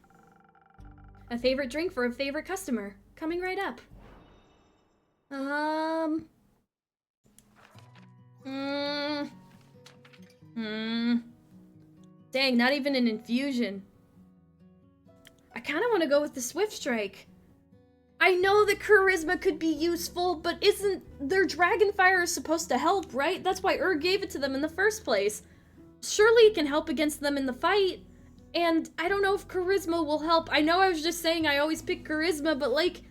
Speaker 1: A favorite drink for a favorite customer. Coming right up. Dang, not even an infusion. I kind of want to go with the Swift Strike. I know that charisma could be useful, but isn't their Dragonfire supposed to help, right? That's why gave it to them in the first place. Surely it can help against them in the fight. And I don't know if charisma will help. I know I was just saying I always pick charisma, but like,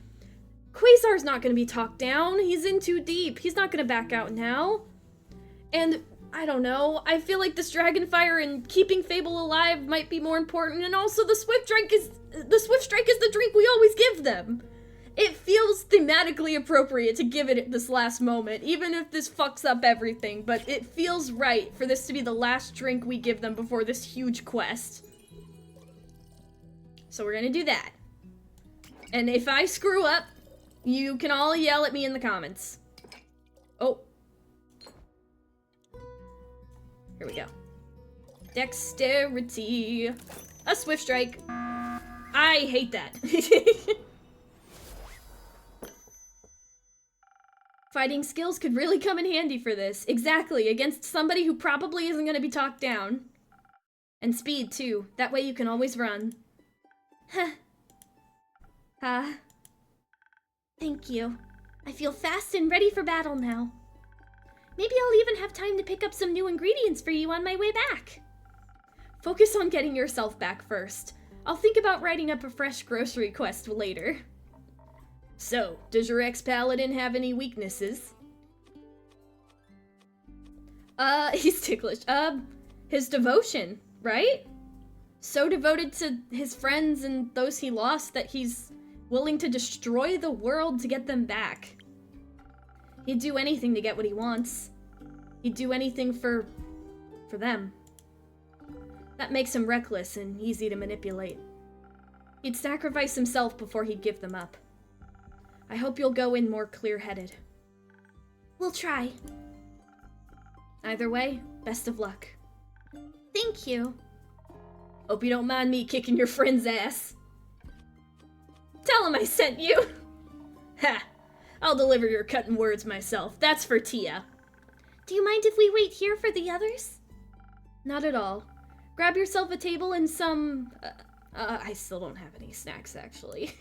Speaker 1: Quasar's not going to be talked down. He's in too deep. He's not going to back out now. And I don't know. I feel like this Dragonfire and keeping Fable alive might be more important. And also the Swift Strike is the drink we always give them. It feels thematically appropriate to give it this last moment, even if this fucks up everything, but it feels right for this to be the last drink we give them before this huge quest. So we're gonna do that. And if I screw up, you can all yell at me in the comments. Oh. Here we go. Dexterity. A swift strike. I hate that. Fighting skills could really come in handy for this. Exactly, against somebody who probably isn't gonna be talked down. And speed, too. That way you can always run. Huh.
Speaker 2: Thank you. I feel fast and ready for battle now. Maybe I'll even have time to pick up some new ingredients for you on my way back.
Speaker 1: Focus on getting yourself back first. I'll think about writing up a fresh grocery quest later. So, does your ex-paladin have any weaknesses? He's ticklish. His devotion, right? So devoted to his friends and those he lost that he's willing to destroy the world to get them back. He'd do anything to get what he wants. He'd do anything for them. That makes him reckless and easy to manipulate. He'd sacrifice himself before he'd give them up. I hope you'll go in more clear-headed.
Speaker 2: We'll try.
Speaker 1: Either way, best of luck.
Speaker 2: Thank you.
Speaker 1: Hope you don't mind me kicking your friend's ass. Tell him I sent you. Ha! I'll deliver your cutting words myself. That's for Tia.
Speaker 2: Do you mind if we wait here for the others?
Speaker 1: Not at all. Grab yourself a table and some... I still don't have any snacks, actually.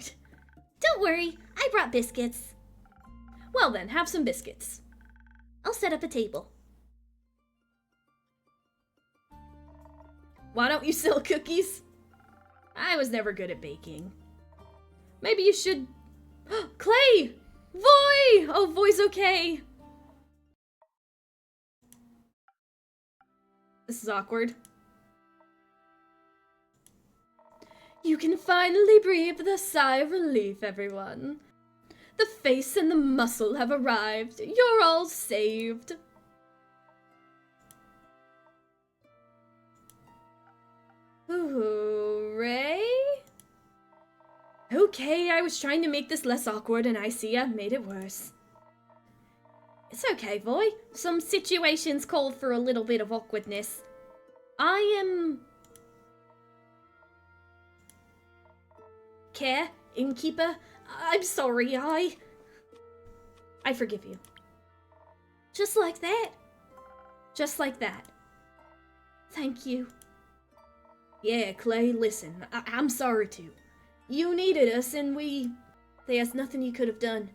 Speaker 2: Don't worry, I brought biscuits.
Speaker 1: Well then, have some biscuits.
Speaker 2: I'll set up a table.
Speaker 1: Why don't you sell cookies? I was never good at baking. Maybe you should... Clay! Voy! Oh, Voy's okay. This is awkward. You can finally breathe with a sigh of relief, everyone. The face and the muscle have arrived. You're all saved. Hooray! Okay, I was trying to make this less awkward and I see I've made it worse. It's okay, Voy. Some situations call for a little bit of awkwardness. I am... Care, innkeeper, I'm sorry, I forgive you.
Speaker 2: Just like that?
Speaker 1: Just like that.
Speaker 2: Thank you.
Speaker 1: Yeah, Clay, listen, I'm sorry too. You needed us and there's nothing you could have done.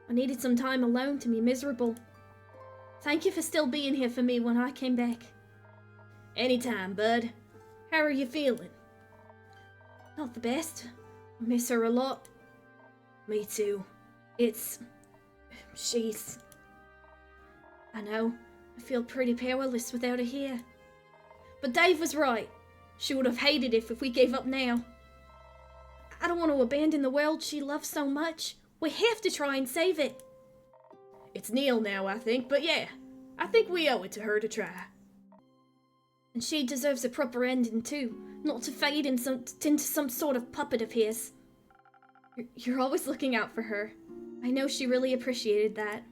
Speaker 1: I needed some time alone to be miserable. Thank you for still being here for me when I came back. Anytime, bud. How are you feeling? Not the best. I miss her a lot. Me too. She's... I know. I feel pretty powerless without her here. But Dave was right. She would have hated it if we gave up now. I don't want to abandon the world she loves so much. We have to try and save it. It's Neil now, I think, but yeah. I think we owe it to her to try. And she deserves a proper ending too. Not to fade into some sort of puppet of his. You're always looking out for her. I know she really appreciated that.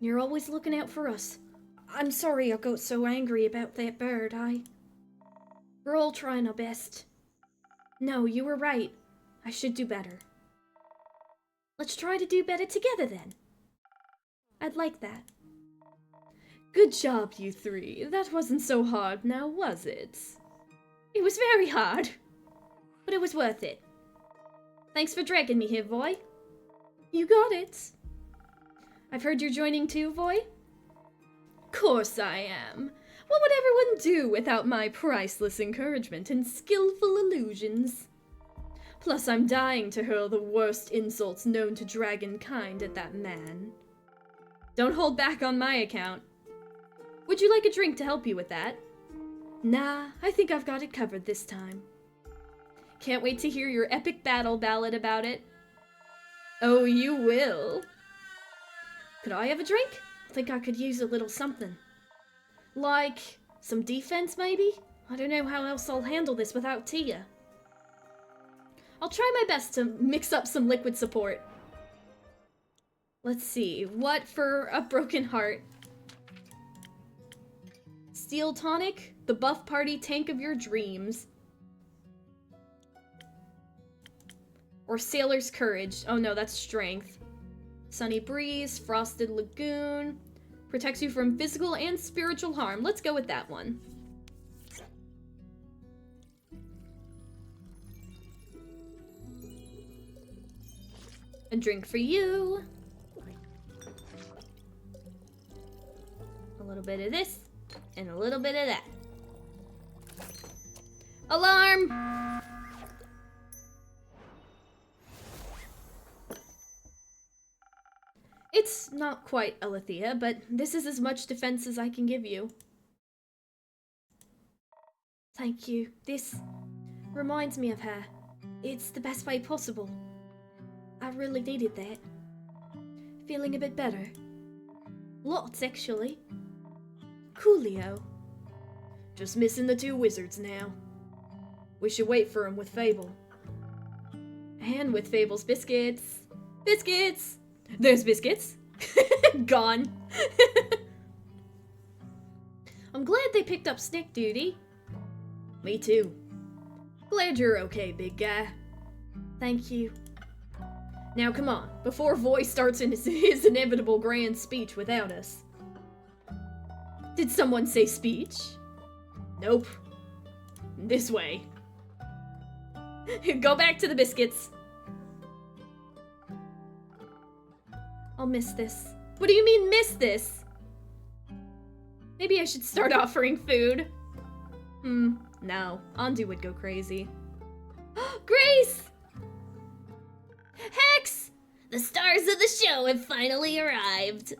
Speaker 1: You're always looking out for us. I'm sorry I got so angry about that bird. We're all trying our best. No, you were right. I should do better. Let's try to do better together then. I'd like that. Good job, you three. That wasn't so hard now, was it? It was very hard, but it was worth it. Thanks for dragging me here, Voy. You got it. I've heard you're joining too, Voy? Course I am. What would everyone do without my priceless encouragement and skillful illusions? Plus, I'm dying to hurl the worst insults known to dragonkind at that man. Don't hold back on my account. Would you like a drink to help you with that? Nah, I think I've got it covered this time. Can't wait to hear your epic battle ballad about it. Oh, you will. Could I have a drink? I think I could use a little something. Like some defense, maybe? I don't know how else I'll handle this without Tia. I'll try my best to mix up some liquid support. Let's see, what for a broken heart? Steel tonic, the buff party tank of your dreams. Or sailor's courage. Oh no, that's strength. Sunny breeze, frosted lagoon. Protects you from physical and spiritual harm. Let's go with that one. A drink for you. A little bit of this, and a little bit of that. Alarm! It's not quite Alethea, but this is as much defense as I can give you. Thank you. This reminds me of her. It's the best way possible. I really needed that. Feeling a bit better. Lots, actually. Coolio. Just missing the 2 wizards now. We should wait for 'em with Fable. And with Fable's biscuits. Biscuits! There's biscuits. Gone. I'm glad they picked up Snick duty. Me too. Glad you're okay, big guy. Thank you. Now come on, before Voy starts in his inevitable grand speech without us. Did someone say speech? Nope. This way. Go back to the biscuits. I'll miss this. What do you mean miss this? Maybe I should start offering food. No. Andu would go crazy. Grace! Hex!
Speaker 2: The stars of the show have finally arrived.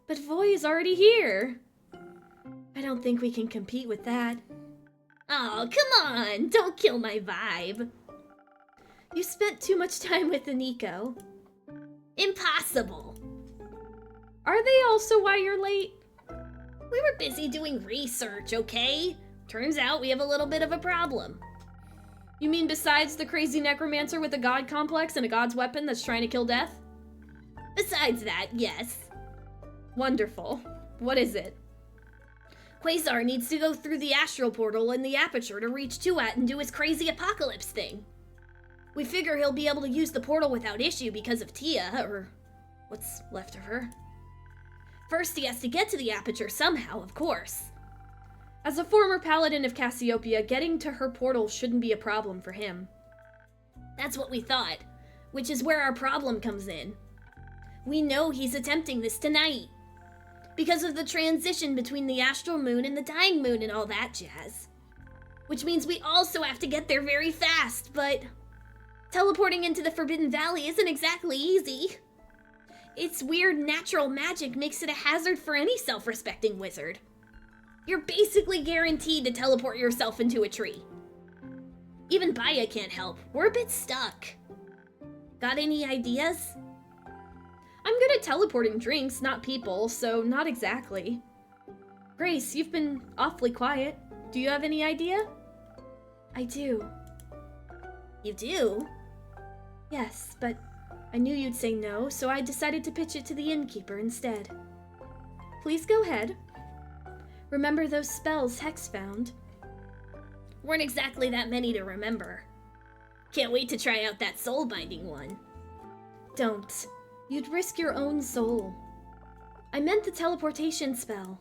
Speaker 1: But Voy is already here. I don't think we can compete with that.
Speaker 2: Oh, come on! Don't kill my vibe.
Speaker 1: You spent too much time with Nico.
Speaker 2: Impossible.
Speaker 1: Are they also why you're late?
Speaker 2: We were busy doing research, okay? Turns out we have a little bit of a problem.
Speaker 1: You mean besides the crazy necromancer with a god complex and a god's weapon that's trying to kill death?
Speaker 2: Besides that, yes.
Speaker 1: Wonderful. What is it?
Speaker 2: Quasar needs to go through the astral portal in the aperture to reach Tuat and do his crazy apocalypse thing. We figure he'll be able to use the portal without issue because of Tia, or what's left of her. First, he has to get to the aperture somehow, of course.
Speaker 1: As a former paladin of Cassiopeia, getting to her portal shouldn't be a problem for him.
Speaker 2: That's what we thought, which is where our problem comes in. We know he's attempting this tonight, because of the transition between the astral moon and the dying moon and all that jazz. Which means we also have to get there very fast, but teleporting into the Forbidden Valley isn't exactly easy. Its weird natural magic makes it a hazard for any self-respecting wizard. You're basically guaranteed to teleport yourself into a tree. Even Baya can't help. We're a bit stuck. Got any ideas?
Speaker 1: I'm good at teleporting drinks, not people, so not exactly. Grace, you've been awfully quiet. Do you have any idea? I do.
Speaker 2: You do?
Speaker 1: Yes, but I knew you'd say no, so I decided to pitch it to the innkeeper instead. Please go ahead. Remember those spells Hex found?
Speaker 2: Weren't exactly that many to remember. Can't wait to try out that soul-binding one.
Speaker 1: Don't. You'd risk your own soul. I meant the teleportation spell.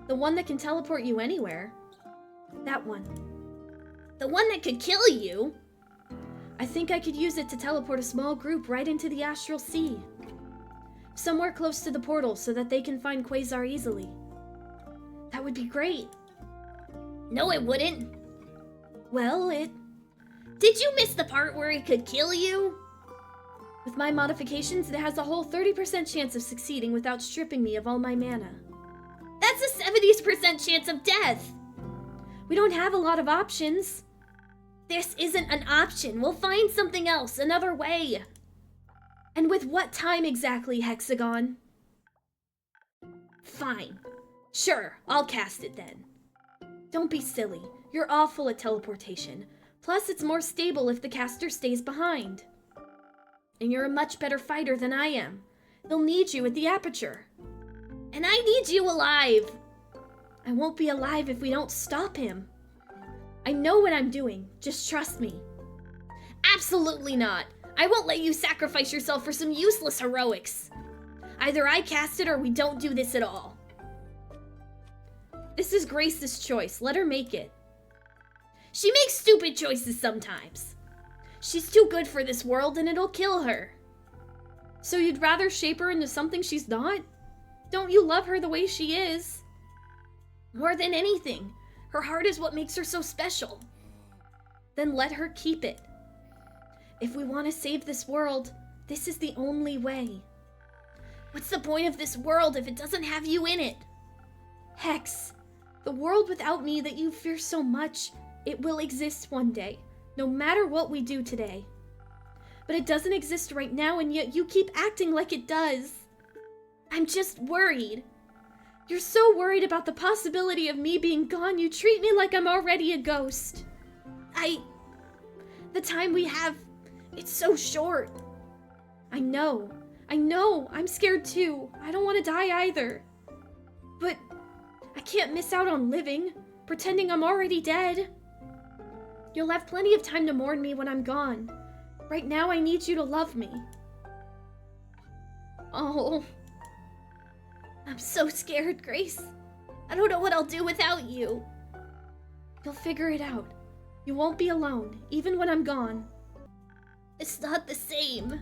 Speaker 1: The one that can teleport you anywhere. That one.
Speaker 2: The one that could kill you?
Speaker 1: I think I could use it to teleport a small group right into the astral sea. Somewhere close to the portal so that they can find Quasar easily. That would be great.
Speaker 2: No, it wouldn't.
Speaker 1: Well,
Speaker 2: Did you miss the part where it could kill you?
Speaker 1: With my modifications, it has a whole 30% chance of succeeding without stripping me of all my mana.
Speaker 2: That's a 70% chance of death.
Speaker 1: We don't have a lot of options.
Speaker 2: This isn't an option. We'll find something else, another way. And with what time exactly, Hexagon? Fine. Sure, I'll cast it then. Don't be silly. You're awful at teleportation. Plus, it's more stable if the caster stays behind. And you're a much better fighter than I am. They'll need you at the aperture. And I need you alive. I won't be alive if we don't stop him. I know what I'm doing. Just trust me. Absolutely not. I won't let you sacrifice yourself for some useless heroics. Either I cast it or we don't do this at all. This is Grace's choice. Let her make it. She makes stupid choices sometimes. She's too good for this world and it'll kill her. So you'd rather shape her into something she's not? Don't you love her the way she is? More than anything, her heart is what makes her so special. Then let her keep it. If we want to save this world, this is the only way. What's the point of this world if it doesn't have you in it? Hex, the world without me that you fear so much, it will exist one day, no matter what we do today. But it doesn't exist right now, and yet you keep acting like it does. I'm just worried. You're so worried about the possibility of me being gone, you treat me like I'm already a ghost. The time we have, it's so short. I know, I'm scared too. I don't want to die either. But I can't miss out on living, pretending I'm already dead. You'll have plenty of time to mourn me when I'm gone. Right now, I need you to love me. Oh, I'm so scared, Grace. I don't know what I'll do without you. You'll figure it out. You won't be alone, even when I'm gone. It's not the same.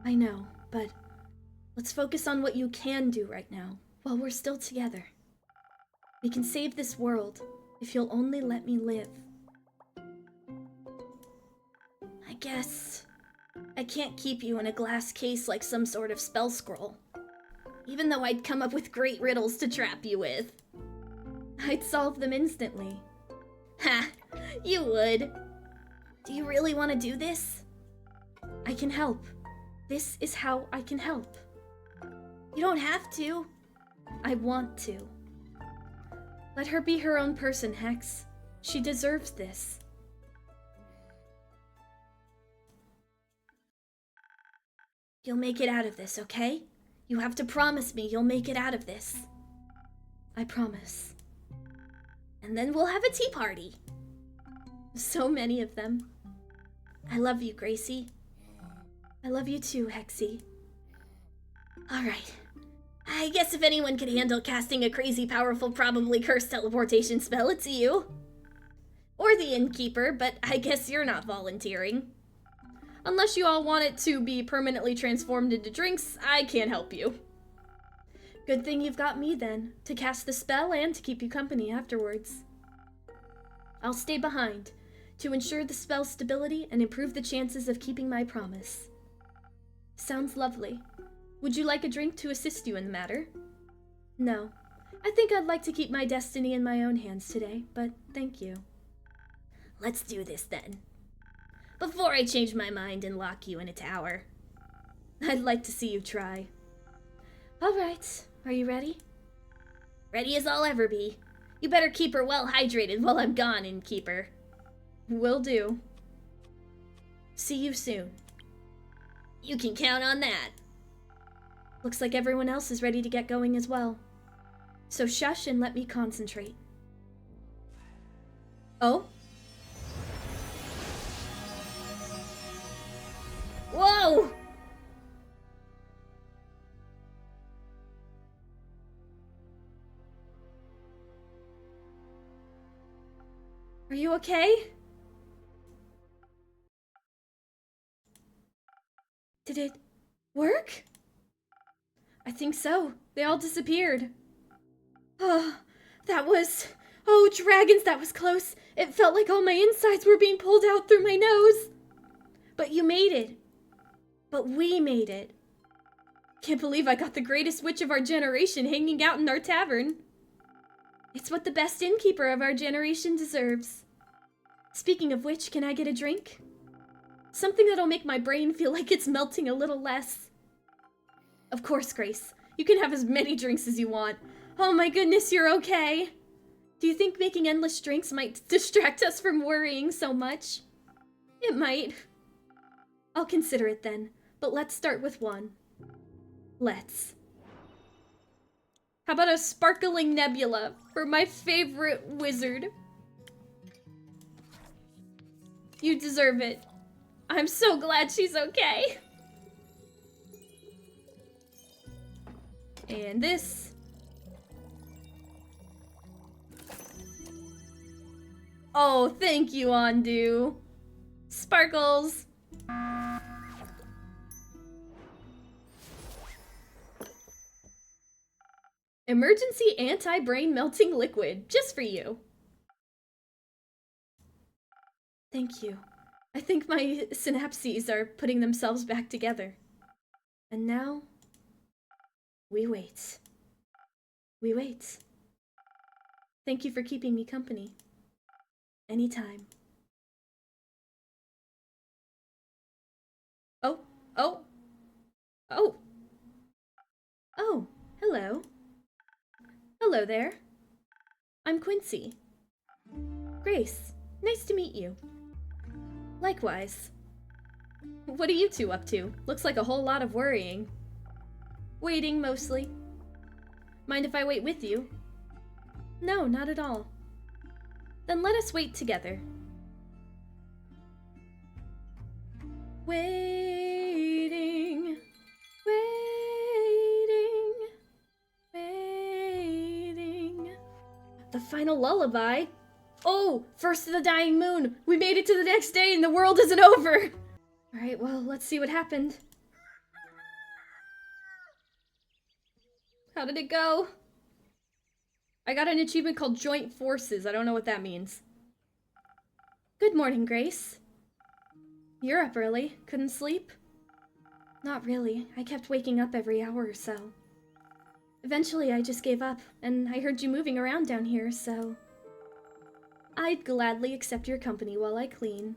Speaker 2: I know, but let's focus on what you can do right now, while we're still together. We can save this world, if you'll only let me live. I guess I can't keep you in a glass case like some sort of spell scroll. Even though I'd come up with great riddles to trap you with. I'd solve them instantly. Ha! You would. Do you really want to do this? I can help. This is how I can help. You don't have to. I want to. Let her be her own person, Hex. She deserves this. You'll make it out of this, okay? You have to promise me you'll make it out of this. I promise. And then we'll have a tea party. So many of them. I love you, Gracie. I love you too, Hexie. Alright. I guess if anyone could handle casting a crazy powerful, probably cursed teleportation spell, it's you. Or the innkeeper, but I guess you're not volunteering. Unless you all want it to be permanently transformed into drinks, I can't help you. Good thing you've got me then, to cast the spell and to keep you company afterwards. I'll stay behind, to ensure the spell's stability and improve the chances of keeping my promise. Sounds lovely. Would you like a drink to assist you in the matter? No. I think I'd like to keep my destiny in my own hands today, but thank you. Let's do this then. Before I change my mind and lock you in a tower. I'd like to see you try. Alright, are you ready? Ready as I'll ever be. You better keep her well hydrated while I'm gone, innkeeper. Will do. See you soon. You can count on that. Looks like everyone else is ready to get going as well. So shush and let me concentrate. Oh? Whoa! Are you okay? Did it work? I think so. They all disappeared. Oh, that was... Oh, dragons, that was close. It felt like all my insides were being pulled out through my nose. But you made it. But we made it. Can't believe I got the greatest witch of our generation hanging out in our tavern. It's what the best innkeeper of our generation deserves. Speaking of which, can I get a drink? Something that'll make my brain feel like it's melting a little less. Of course, Grace. You can have as many drinks as you want. Oh my goodness, you're okay. Do you think making endless drinks might distract us from worrying so much? It might. I'll consider it then, but let's start with one. Let's. How about a sparkling nebula for my favorite wizard? You deserve it. I'm so glad she's okay. And this. Oh, thank you, Ondu. Sparkles. Emergency anti-brain melting liquid, just for you. Thank you. I think my synapses are putting themselves back together. And now, we wait. We wait. Thank you for keeping me company. Anytime. Oh, oh, oh. Oh, hello. Hello there. I'm Quincy. Grace, nice to meet you. Likewise. What are you two up to? Looks like a whole lot of worrying. Waiting, mostly. Mind if I wait with you? No, not at all. Then let us wait together. Waiting, waiting, waiting. The final lullaby? Oh, first of the dying moon. We made it to the next day and the world isn't over. All right, well, let's see what happened. How did it go? I got an achievement called Joint Forces. I don't know what that means. Good morning, Grace. You're up early. Couldn't sleep? Not really. I kept waking up every hour or so. Eventually, I just gave up, and I heard you moving around down here, so... I'd gladly accept your company while I clean.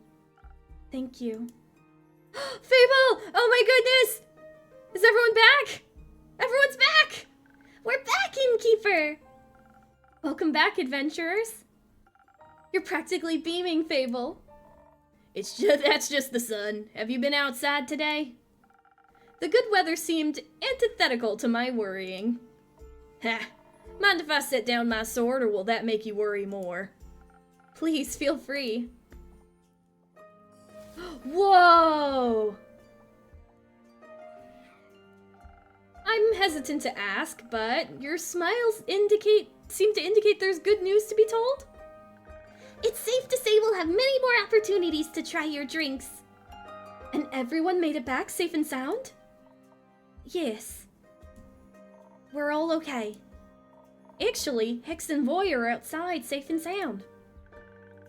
Speaker 2: Thank you. Fable! Oh my goodness! Is everyone back? Everyone's back! We're back, Innkeeper! Welcome back, adventurers. You're practically beaming, Fable. That's just the sun. Have you been outside today? The good weather seemed antithetical to my worrying. Ha! Mind if I set down my sword, or will that make you worry more? Please, feel free. Whoa! I'm hesitant to ask, but your smiles seem to indicate there's good news to be told? It's safe to say we'll have many more opportunities to try your drinks. And everyone made it back safe and sound? Yes. We're all okay. Actually, Hex and Voy are outside safe and sound.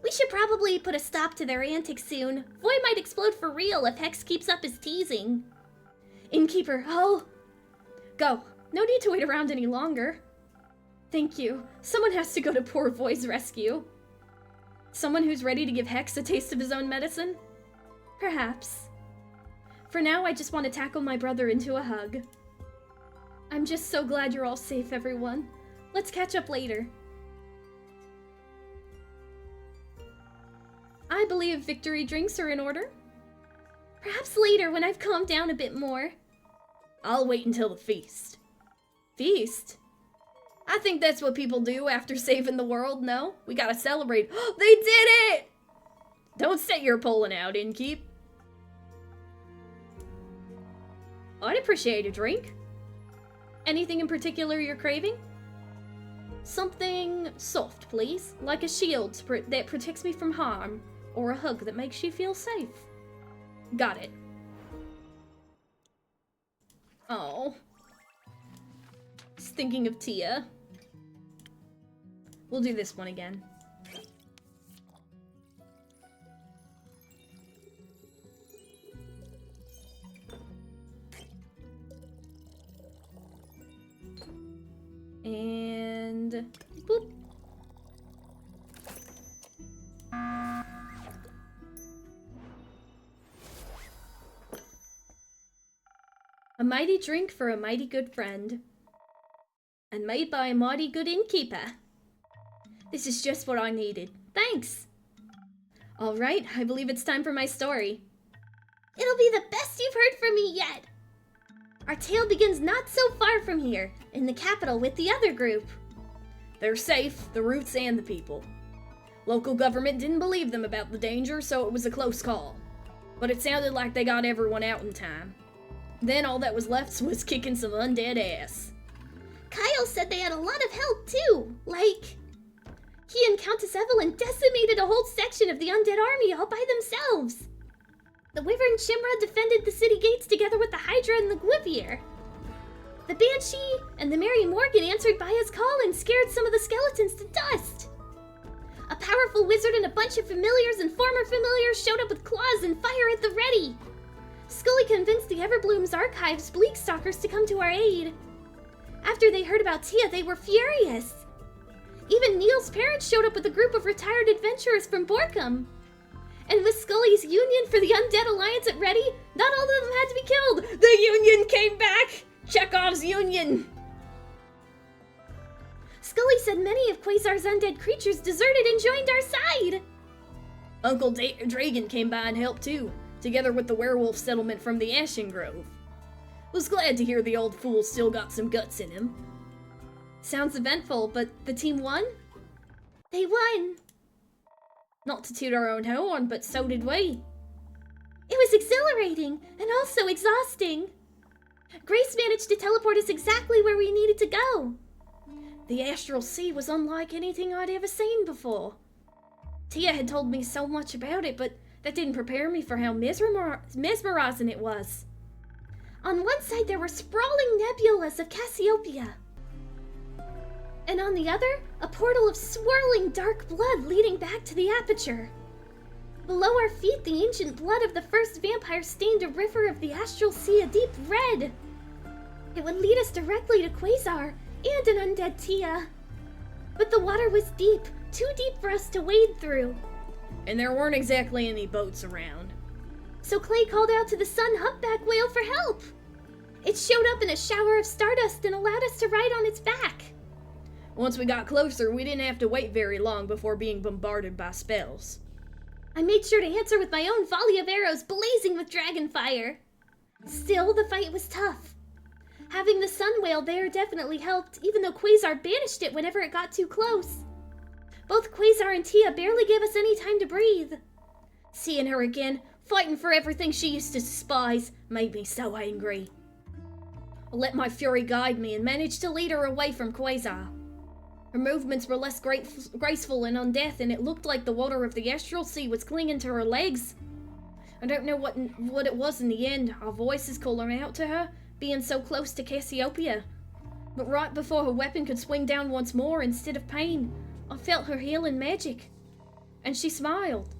Speaker 2: We should probably put a stop to their antics soon. Voy might explode for real if Hex keeps up his teasing. Innkeeper, I'll... Go. No need to wait around any longer. Thank you. Someone has to go to poor Voy's rescue. Someone who's ready to give Hex a taste of his own medicine? Perhaps. For now, I just want to tackle my brother into a hug. I'm just so glad you're all safe, everyone. Let's catch up later. I believe victory drinks are in order. Perhaps later when I've calmed down a bit more. I'll wait until the feast. Feast? I think that's what people do after saving the world, no? We gotta celebrate. They did it! Don't say you're pulling out, Innkeep. I'd appreciate a drink. Anything in particular you're craving? Something soft, please. Like a shield that protects me from harm, or a hug that makes you feel safe. Got it. Oh. Just thinking of Tia. We'll do this one again. And boop. mighty drink for a mighty good friend. And made by a mighty good innkeeper. This is just what I needed. Thanks! Alright, I believe it's time for my story. It'll be the best you've heard from me yet! Our tale begins not so far from here, in the capital with the other group.
Speaker 1: They're safe, the roots and the people. Local government didn't believe them about the danger, so it was a close call. But it sounded like they got everyone out in time. Then all that was left was kicking some undead ass.
Speaker 2: Kyle said they had a lot of help too, like... He and Countess Evelyn decimated a whole section of the undead army all by themselves. The Wyvern Shimra defended the city gates together with the Hydra and the Gwivier. The Banshee and the Mary Morgan answered by his call and scared some of the skeletons to dust. A powerful wizard and a bunch of familiars and former familiars showed up with claws and fire at the ready. Scully convinced the Everbloom's archives Bleakstalkers to come to our aid. After they heard about Tia, they were furious. Even Neil's parents showed up with a group of retired adventurers from Borkum. And with Scully's union for the Undead Alliance at ready, not all of them had to be killed.
Speaker 1: The Union came back! Chekhov's Union!
Speaker 2: Scully said many of Quasar's undead creatures deserted and joined our side.
Speaker 1: Uncle Dragon came by and helped too, together with the werewolf settlement from the Ashen Grove. Was glad to hear the old fool still got some guts in him.
Speaker 2: Sounds eventful, but the team won? They won.
Speaker 1: Not to toot our own horn, but so did we.
Speaker 2: It was exhilarating and also exhausting. Grace managed to teleport us exactly where we needed to go.
Speaker 1: The Astral Sea was unlike anything I'd ever seen before. Tia had told me so much about it, but that didn't prepare me for how mesmerizing it was.
Speaker 2: On one side there were sprawling nebulas of Cassiopeia. And on the other, a portal of swirling dark blood leading back to the aperture. Below our feet, the ancient blood of the first vampire stained a river of the Astral Sea a deep red. It would lead us directly to Quasar and an undead Tia. But the water was deep, too deep for us to wade through.
Speaker 1: And there weren't exactly any boats around.
Speaker 2: So Clay called out to the sun humpback whale for help. It showed up in a shower of stardust and allowed us to ride on its back.
Speaker 1: Once we got closer, we didn't have to wait very long before being bombarded by spells.
Speaker 2: I made sure to answer with my own volley of arrows blazing with dragon fire. Still, the fight was tough. Having the sun whale there definitely helped, even though Quasar banished it whenever it got too close. Both Quasar and Tia barely gave us any time to breathe.
Speaker 1: Seeing her again, fighting for everything she used to despise, made me so angry. I let my fury guide me and managed to lead her away from Quasar. Her movements were less graceful and undeath, and it looked like the water of the Astral Sea was clinging to her legs. I don't know what it was in the end, our voices calling out to her, being so close to Cassiopeia. But right before her weapon could swing down once more, instead of pain, I felt her healing magic. And she smiled.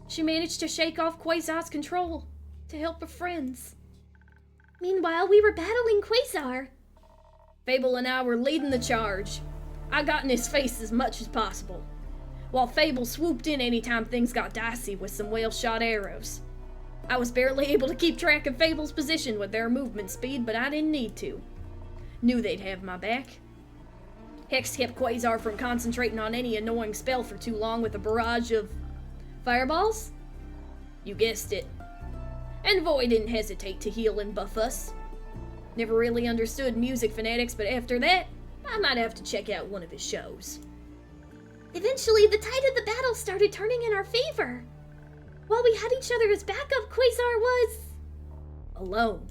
Speaker 1: She managed to shake off Quasar's control to help her friends.
Speaker 2: Meanwhile, we were battling Quasar.
Speaker 1: Fable and I were leading the charge. I got in his face as much as possible, while Fable swooped in anytime things got dicey with some well-shot arrows. I was barely able to keep track of Fable's position with their movement speed, but I didn't need to. Knew they'd have my back. Hex kept Quasar from concentrating on any annoying spell for too long with a barrage of fireballs? You guessed it. And Void didn't hesitate to heal and buff us. Never really understood music fanatics, but after that, I might have to check out one of his shows.
Speaker 2: Eventually, the tide of the battle started turning in our favor. While we had each other as backup, Quasar was...
Speaker 1: alone.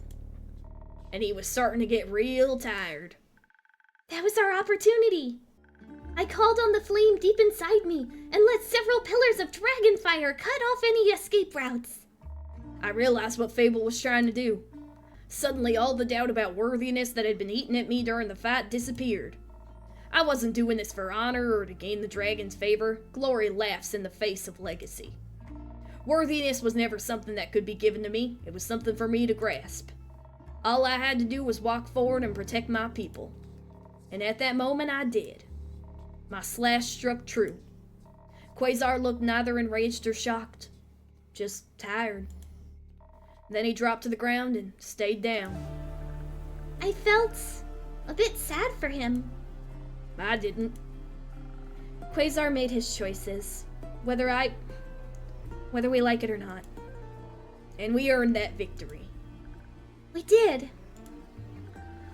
Speaker 1: And he was starting to get real tired.
Speaker 2: That was our opportunity. I called on the flame deep inside me and let several pillars of dragon fire cut off any escape routes.
Speaker 1: I realized what Fable was trying to do. Suddenly, all the doubt about worthiness that had been eating at me during the fight disappeared. I wasn't doing this for honor or to gain the dragon's favor. Glory laughs in the face of legacy. Worthiness was never something that could be given to me. It was something for me to grasp. All I had to do was walk forward and protect my people. And at that moment, I did. My slash struck true. Quasar looked neither enraged or shocked. Just tired. Then he dropped to the ground and stayed down.
Speaker 2: I felt a bit sad for him.
Speaker 1: I didn't. Quasar made his choices, whether we like it or not. And we earned that victory.
Speaker 2: We did.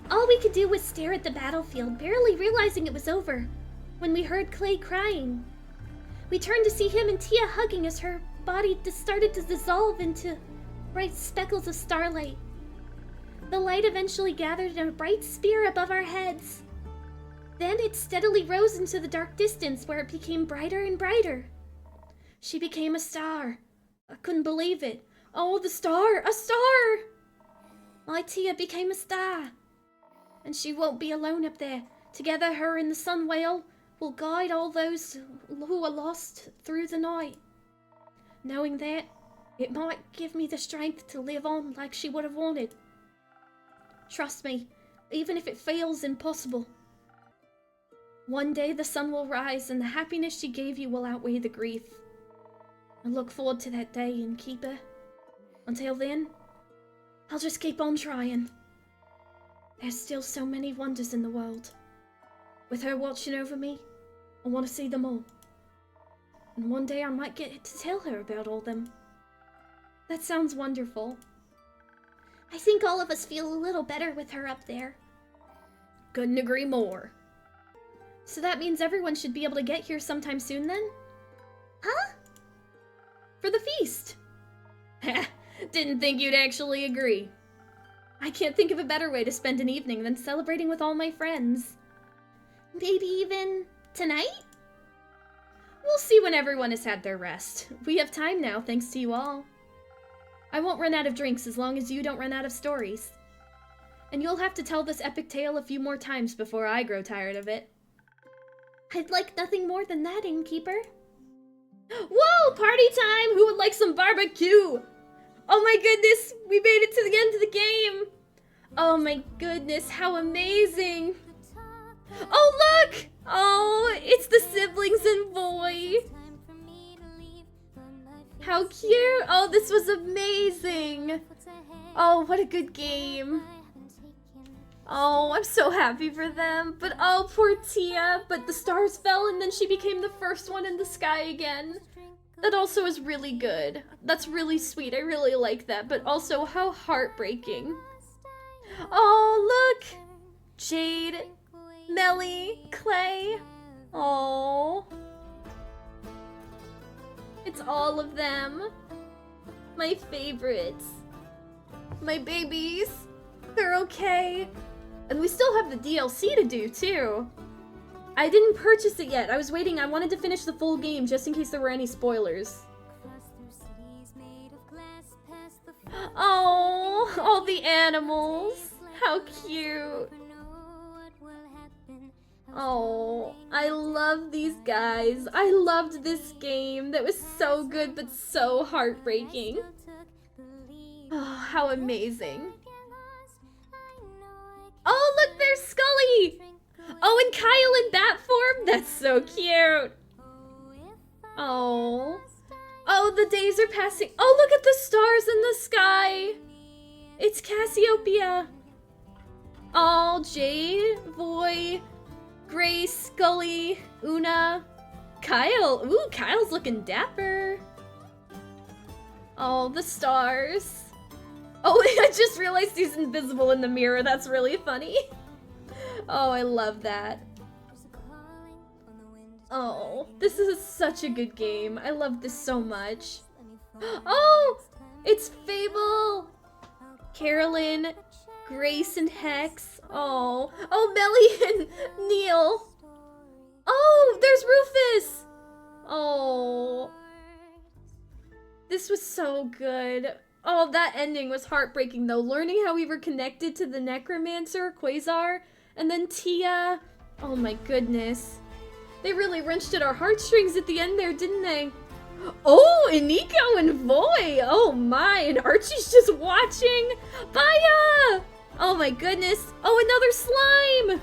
Speaker 2: All we could do was stare at the battlefield, barely realizing it was over, when we heard Clay crying. We turned to see him and Tia hugging as her body started to dissolve into bright speckles of starlight. The light eventually gathered in a bright spear above our heads. Then it steadily rose into the dark distance where it became brighter and brighter. She became a star. I couldn't believe it. Oh, the star! A star! My Tia became a star. And she won't be alone up there. Together, her and the sun whale will guide all those who are lost through the night. Knowing that, it might give me the strength to live on like she would have wanted. Trust me, even if it feels impossible. One day the sun will rise and the happiness she gave you will outweigh the grief. I look forward to that day, Innkeeper. Until then, I'll just keep on trying. There's still so many wonders in the world. With her watching over me, I want to see them all. And one day I might get to tell her about all them. That sounds wonderful. I think all of us feel a little better with her up there.
Speaker 1: Couldn't agree more.
Speaker 2: So that means everyone should be able to get here sometime soon then? Huh? For the feast.
Speaker 1: Didn't think you'd actually agree.
Speaker 2: I can't think of a better way to spend an evening than celebrating with all my friends. Maybe even tonight?
Speaker 1: We'll see when everyone has had their rest. We have time now, thanks to you all. I won't run out of drinks as long as you don't run out of stories. And you'll have to tell this epic tale a few more times before I grow tired of it.
Speaker 2: I'd like nothing more than that, Innkeeper.
Speaker 1: Whoa! Party time! Who would like some barbecue? Oh my goodness! We made it to the end of the game! Oh my goodness, how amazing! Oh look! Oh, it's the siblings and boy! How cute! Oh, this was amazing! Oh, what a good game! Oh, I'm so happy for them. But oh, poor Tia. But the stars fell and then she became the first one in the sky again. That also is really good. That's really sweet. I really like that. But also, how heartbreaking. Oh, look! Jade, Melly, Clay. Oh. It's all of them. My favorites. My babies. They're okay. And we still have the DLC to do, too. I didn't purchase it yet. I was waiting. I wanted to finish the full game just in case there were any spoilers. Oh, all the animals. How cute. Oh, I love these guys. I loved this game. That was so good, but so heartbreaking. Oh, how amazing. Oh, look, there's Scully! Oh, and Kyle in bat form? That's so cute. Oh. Oh, the days are passing. Oh, look at the stars in the sky. It's Cassiopeia. Oh, Jade, Voy, Grace, Scully, Una, Kyle. Ooh, Kyle's looking dapper. Oh, the stars. Oh, I just realized he's invisible in the mirror. That's really funny. Oh, I love that. Oh, this is such a good game. I love this so much. Oh, it's Fable, Carolyn, Grace, and Hex. Oh, Melly and Neil. Oh, there's Rufus. Oh, this was so good. Oh, that ending was heartbreaking though. Learning how we were connected to the necromancer, Quasar, and then Tia. Oh my goodness. They really wrenched at our heartstrings at the end there, didn't they? Oh, and Nico and Voy. Oh my, and Archie's just watching. Baya! Oh my goodness. Oh, another slime.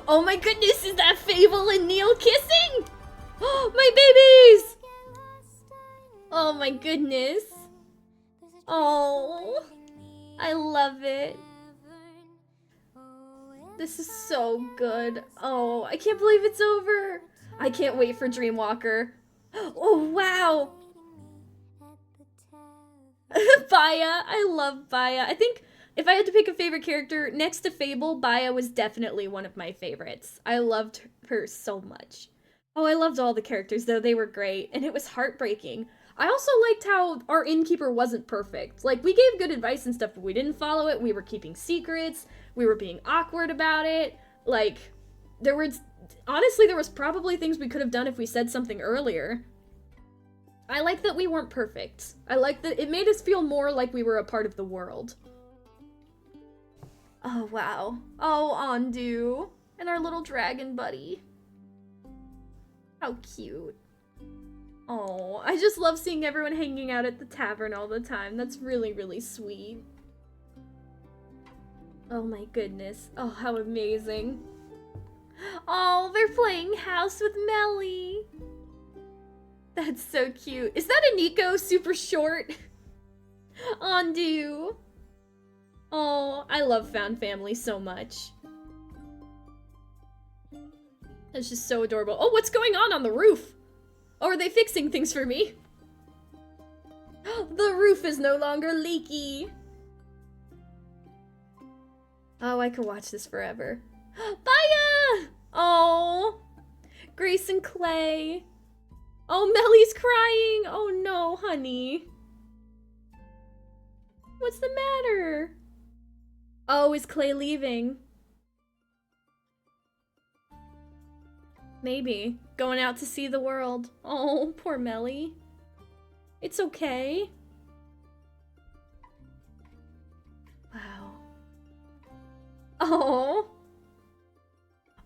Speaker 1: Oh my goodness, is that Fable and Neil kissing? Oh, my babies. Oh my goodness.
Speaker 2: Oh, I love it. This is so good. Oh, I can't believe it's over. I can't wait for Dreamwalker. Oh, wow. Baya. I love Baya. I think if I had to pick a favorite character, next to Fable, Baya was definitely one of my favorites. I loved her so much. Oh, I loved all the characters, though. They were great, and it was heartbreaking. I also liked how our innkeeper wasn't perfect. Like, we gave good advice and stuff, but we didn't follow it. We were keeping secrets. We were being awkward about it. Like, honestly, there was probably things we could have done if we said something earlier. I like that we weren't perfect. I like that it made us feel more like we were a part of the world. Oh, wow. Oh, Ondu. And our little dragon buddy. How cute. Oh, I just love seeing everyone hanging out at the tavern all the time. That's really, really sweet. Oh my goodness. Oh, how amazing. Oh, they're playing house with Melly. That's so cute. Is that a Nico super short? Ondu. Oh, I love Found Family so much. That's just so adorable. Oh, what's going on the roof? Oh, are they fixing things for me? The roof is no longer leaky. Oh, I could watch this forever. Baya! Oh, Grace and Clay. Oh, Melly's crying. Oh no, honey. What's the matter? Oh, is Clay leaving? Maybe. Going out to see the world. Oh, poor Melly. It's okay. Wow. Oh.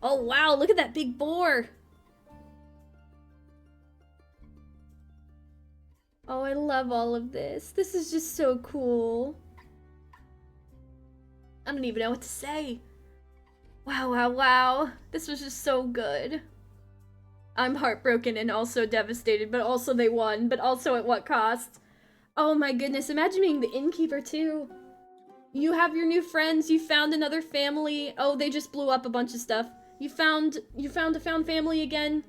Speaker 2: Oh, wow, look at that big boar. Oh, I love all of this. This is just so cool. I don't even know what to say. Wow, wow, wow. This was just so good. I'm heartbroken and also devastated, but also they won, but also at what cost? Oh my goodness, imagine being the innkeeper too. You have your new friends, you found another family. Oh, they just blew up a bunch of stuff. You found a found family again.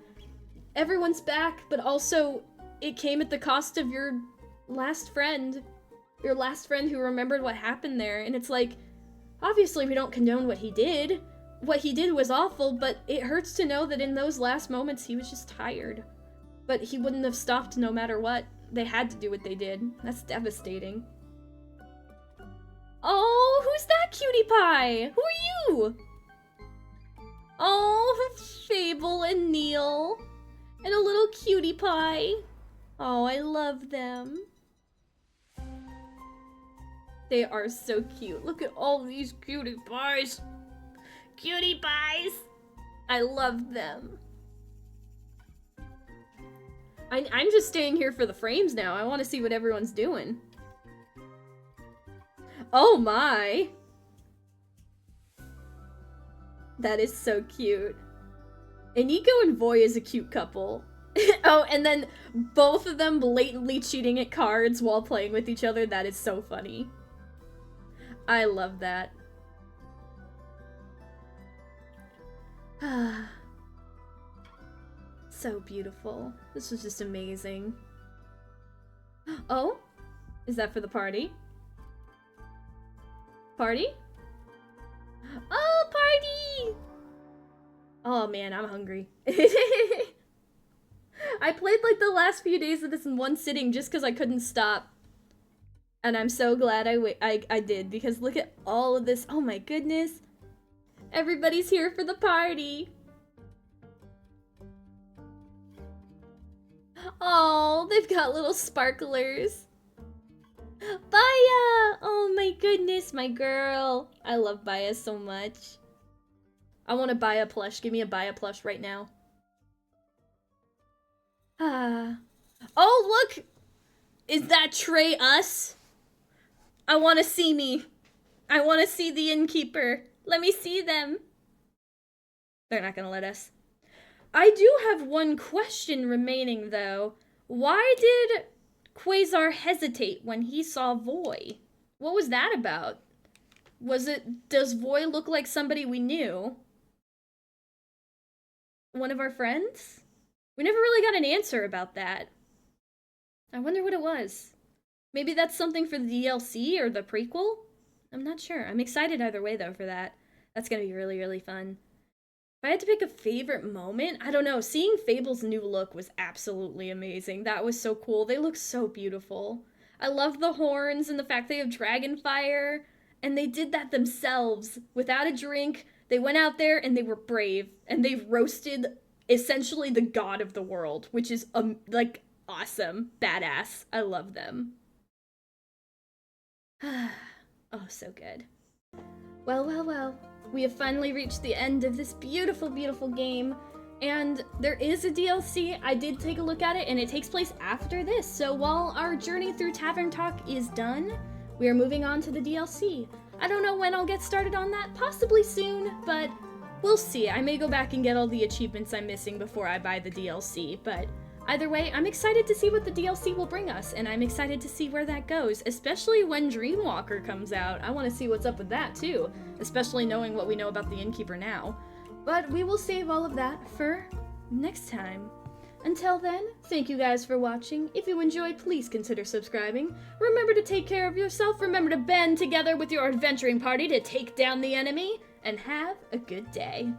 Speaker 2: Everyone's back, but also it came at the cost of your last friend. Your last friend who remembered what happened there. And it's like, obviously we don't condone what he did. What he did was awful, but it hurts to know that in those last moments he was just tired. But he wouldn't have stopped no matter what. They had to do what they did. That's devastating. Oh, who's that cutie pie? Who are you? Oh, Fable and Neil. And a little cutie pie. Oh, I love them. They are so cute. Look at all these cutie pies. Cutie pies! I love them. I'm just staying here for the frames now. I want to see what everyone's doing. Oh my! That is so cute. Eniko and Voy is a cute couple. Oh, and then both of them blatantly cheating at cards while playing with each other. That is so funny. I love that. So beautiful. This was just amazing. Oh? Is that for the party? Party? Oh, party! Oh man, I'm hungry. I played like the last few days of this in one sitting just because I couldn't stop. And I'm so glad I did, because look at all of this. Oh my goodness. Everybody's here for the party. Oh, they've got little sparklers. Baya! Oh my goodness, my girl. I love Baya so much. I want a Baya plush. Give me a Baya plush right now. Ah. Oh, look! Is that Trey us? I want to see me. I want to see the innkeeper. Let me see them. They're not gonna let us. I do have one question remaining, though. Why did
Speaker 1: Quasar hesitate when he saw Voy? What was that about? Was it, does Voy look like somebody we knew? One of our friends? We never really got an answer about that. I wonder what it was. Maybe that's something for the DLC or the prequel? I'm not sure. I'm excited either way, though, for that. That's gonna be really, really fun. If I had to pick a favorite moment, I don't know. Seeing Fable's new look was absolutely amazing. That was so cool. They look so beautiful. I love the horns and the fact they have dragonfire. And they did that themselves without a drink. They went out there and they were brave. And they roasted essentially the god of the world, which is, like, awesome. Badass. I love them. Oh, so good. Well, well, well. We have finally reached the end of this beautiful, beautiful game. And there is a DLC. I did take a look at it, and it takes place after this. So while our journey through Tavern Talk is done, we are moving on to the DLC. I don't know when I'll get started on that. Possibly soon, but we'll see. I may go back and get all the achievements I'm missing before I buy the DLC, but either way, I'm excited to see what the DLC will bring us, and I'm excited to see where that goes, especially when Dreamwalker comes out. I want to see what's up with that, too, especially knowing what we know about the Innkeeper now. But we will save all of that for next time. Until then, thank you guys for watching. If you enjoyed, please consider subscribing. Remember to take care of yourself, remember to band together with your adventuring party to take down the enemy, and have a good day.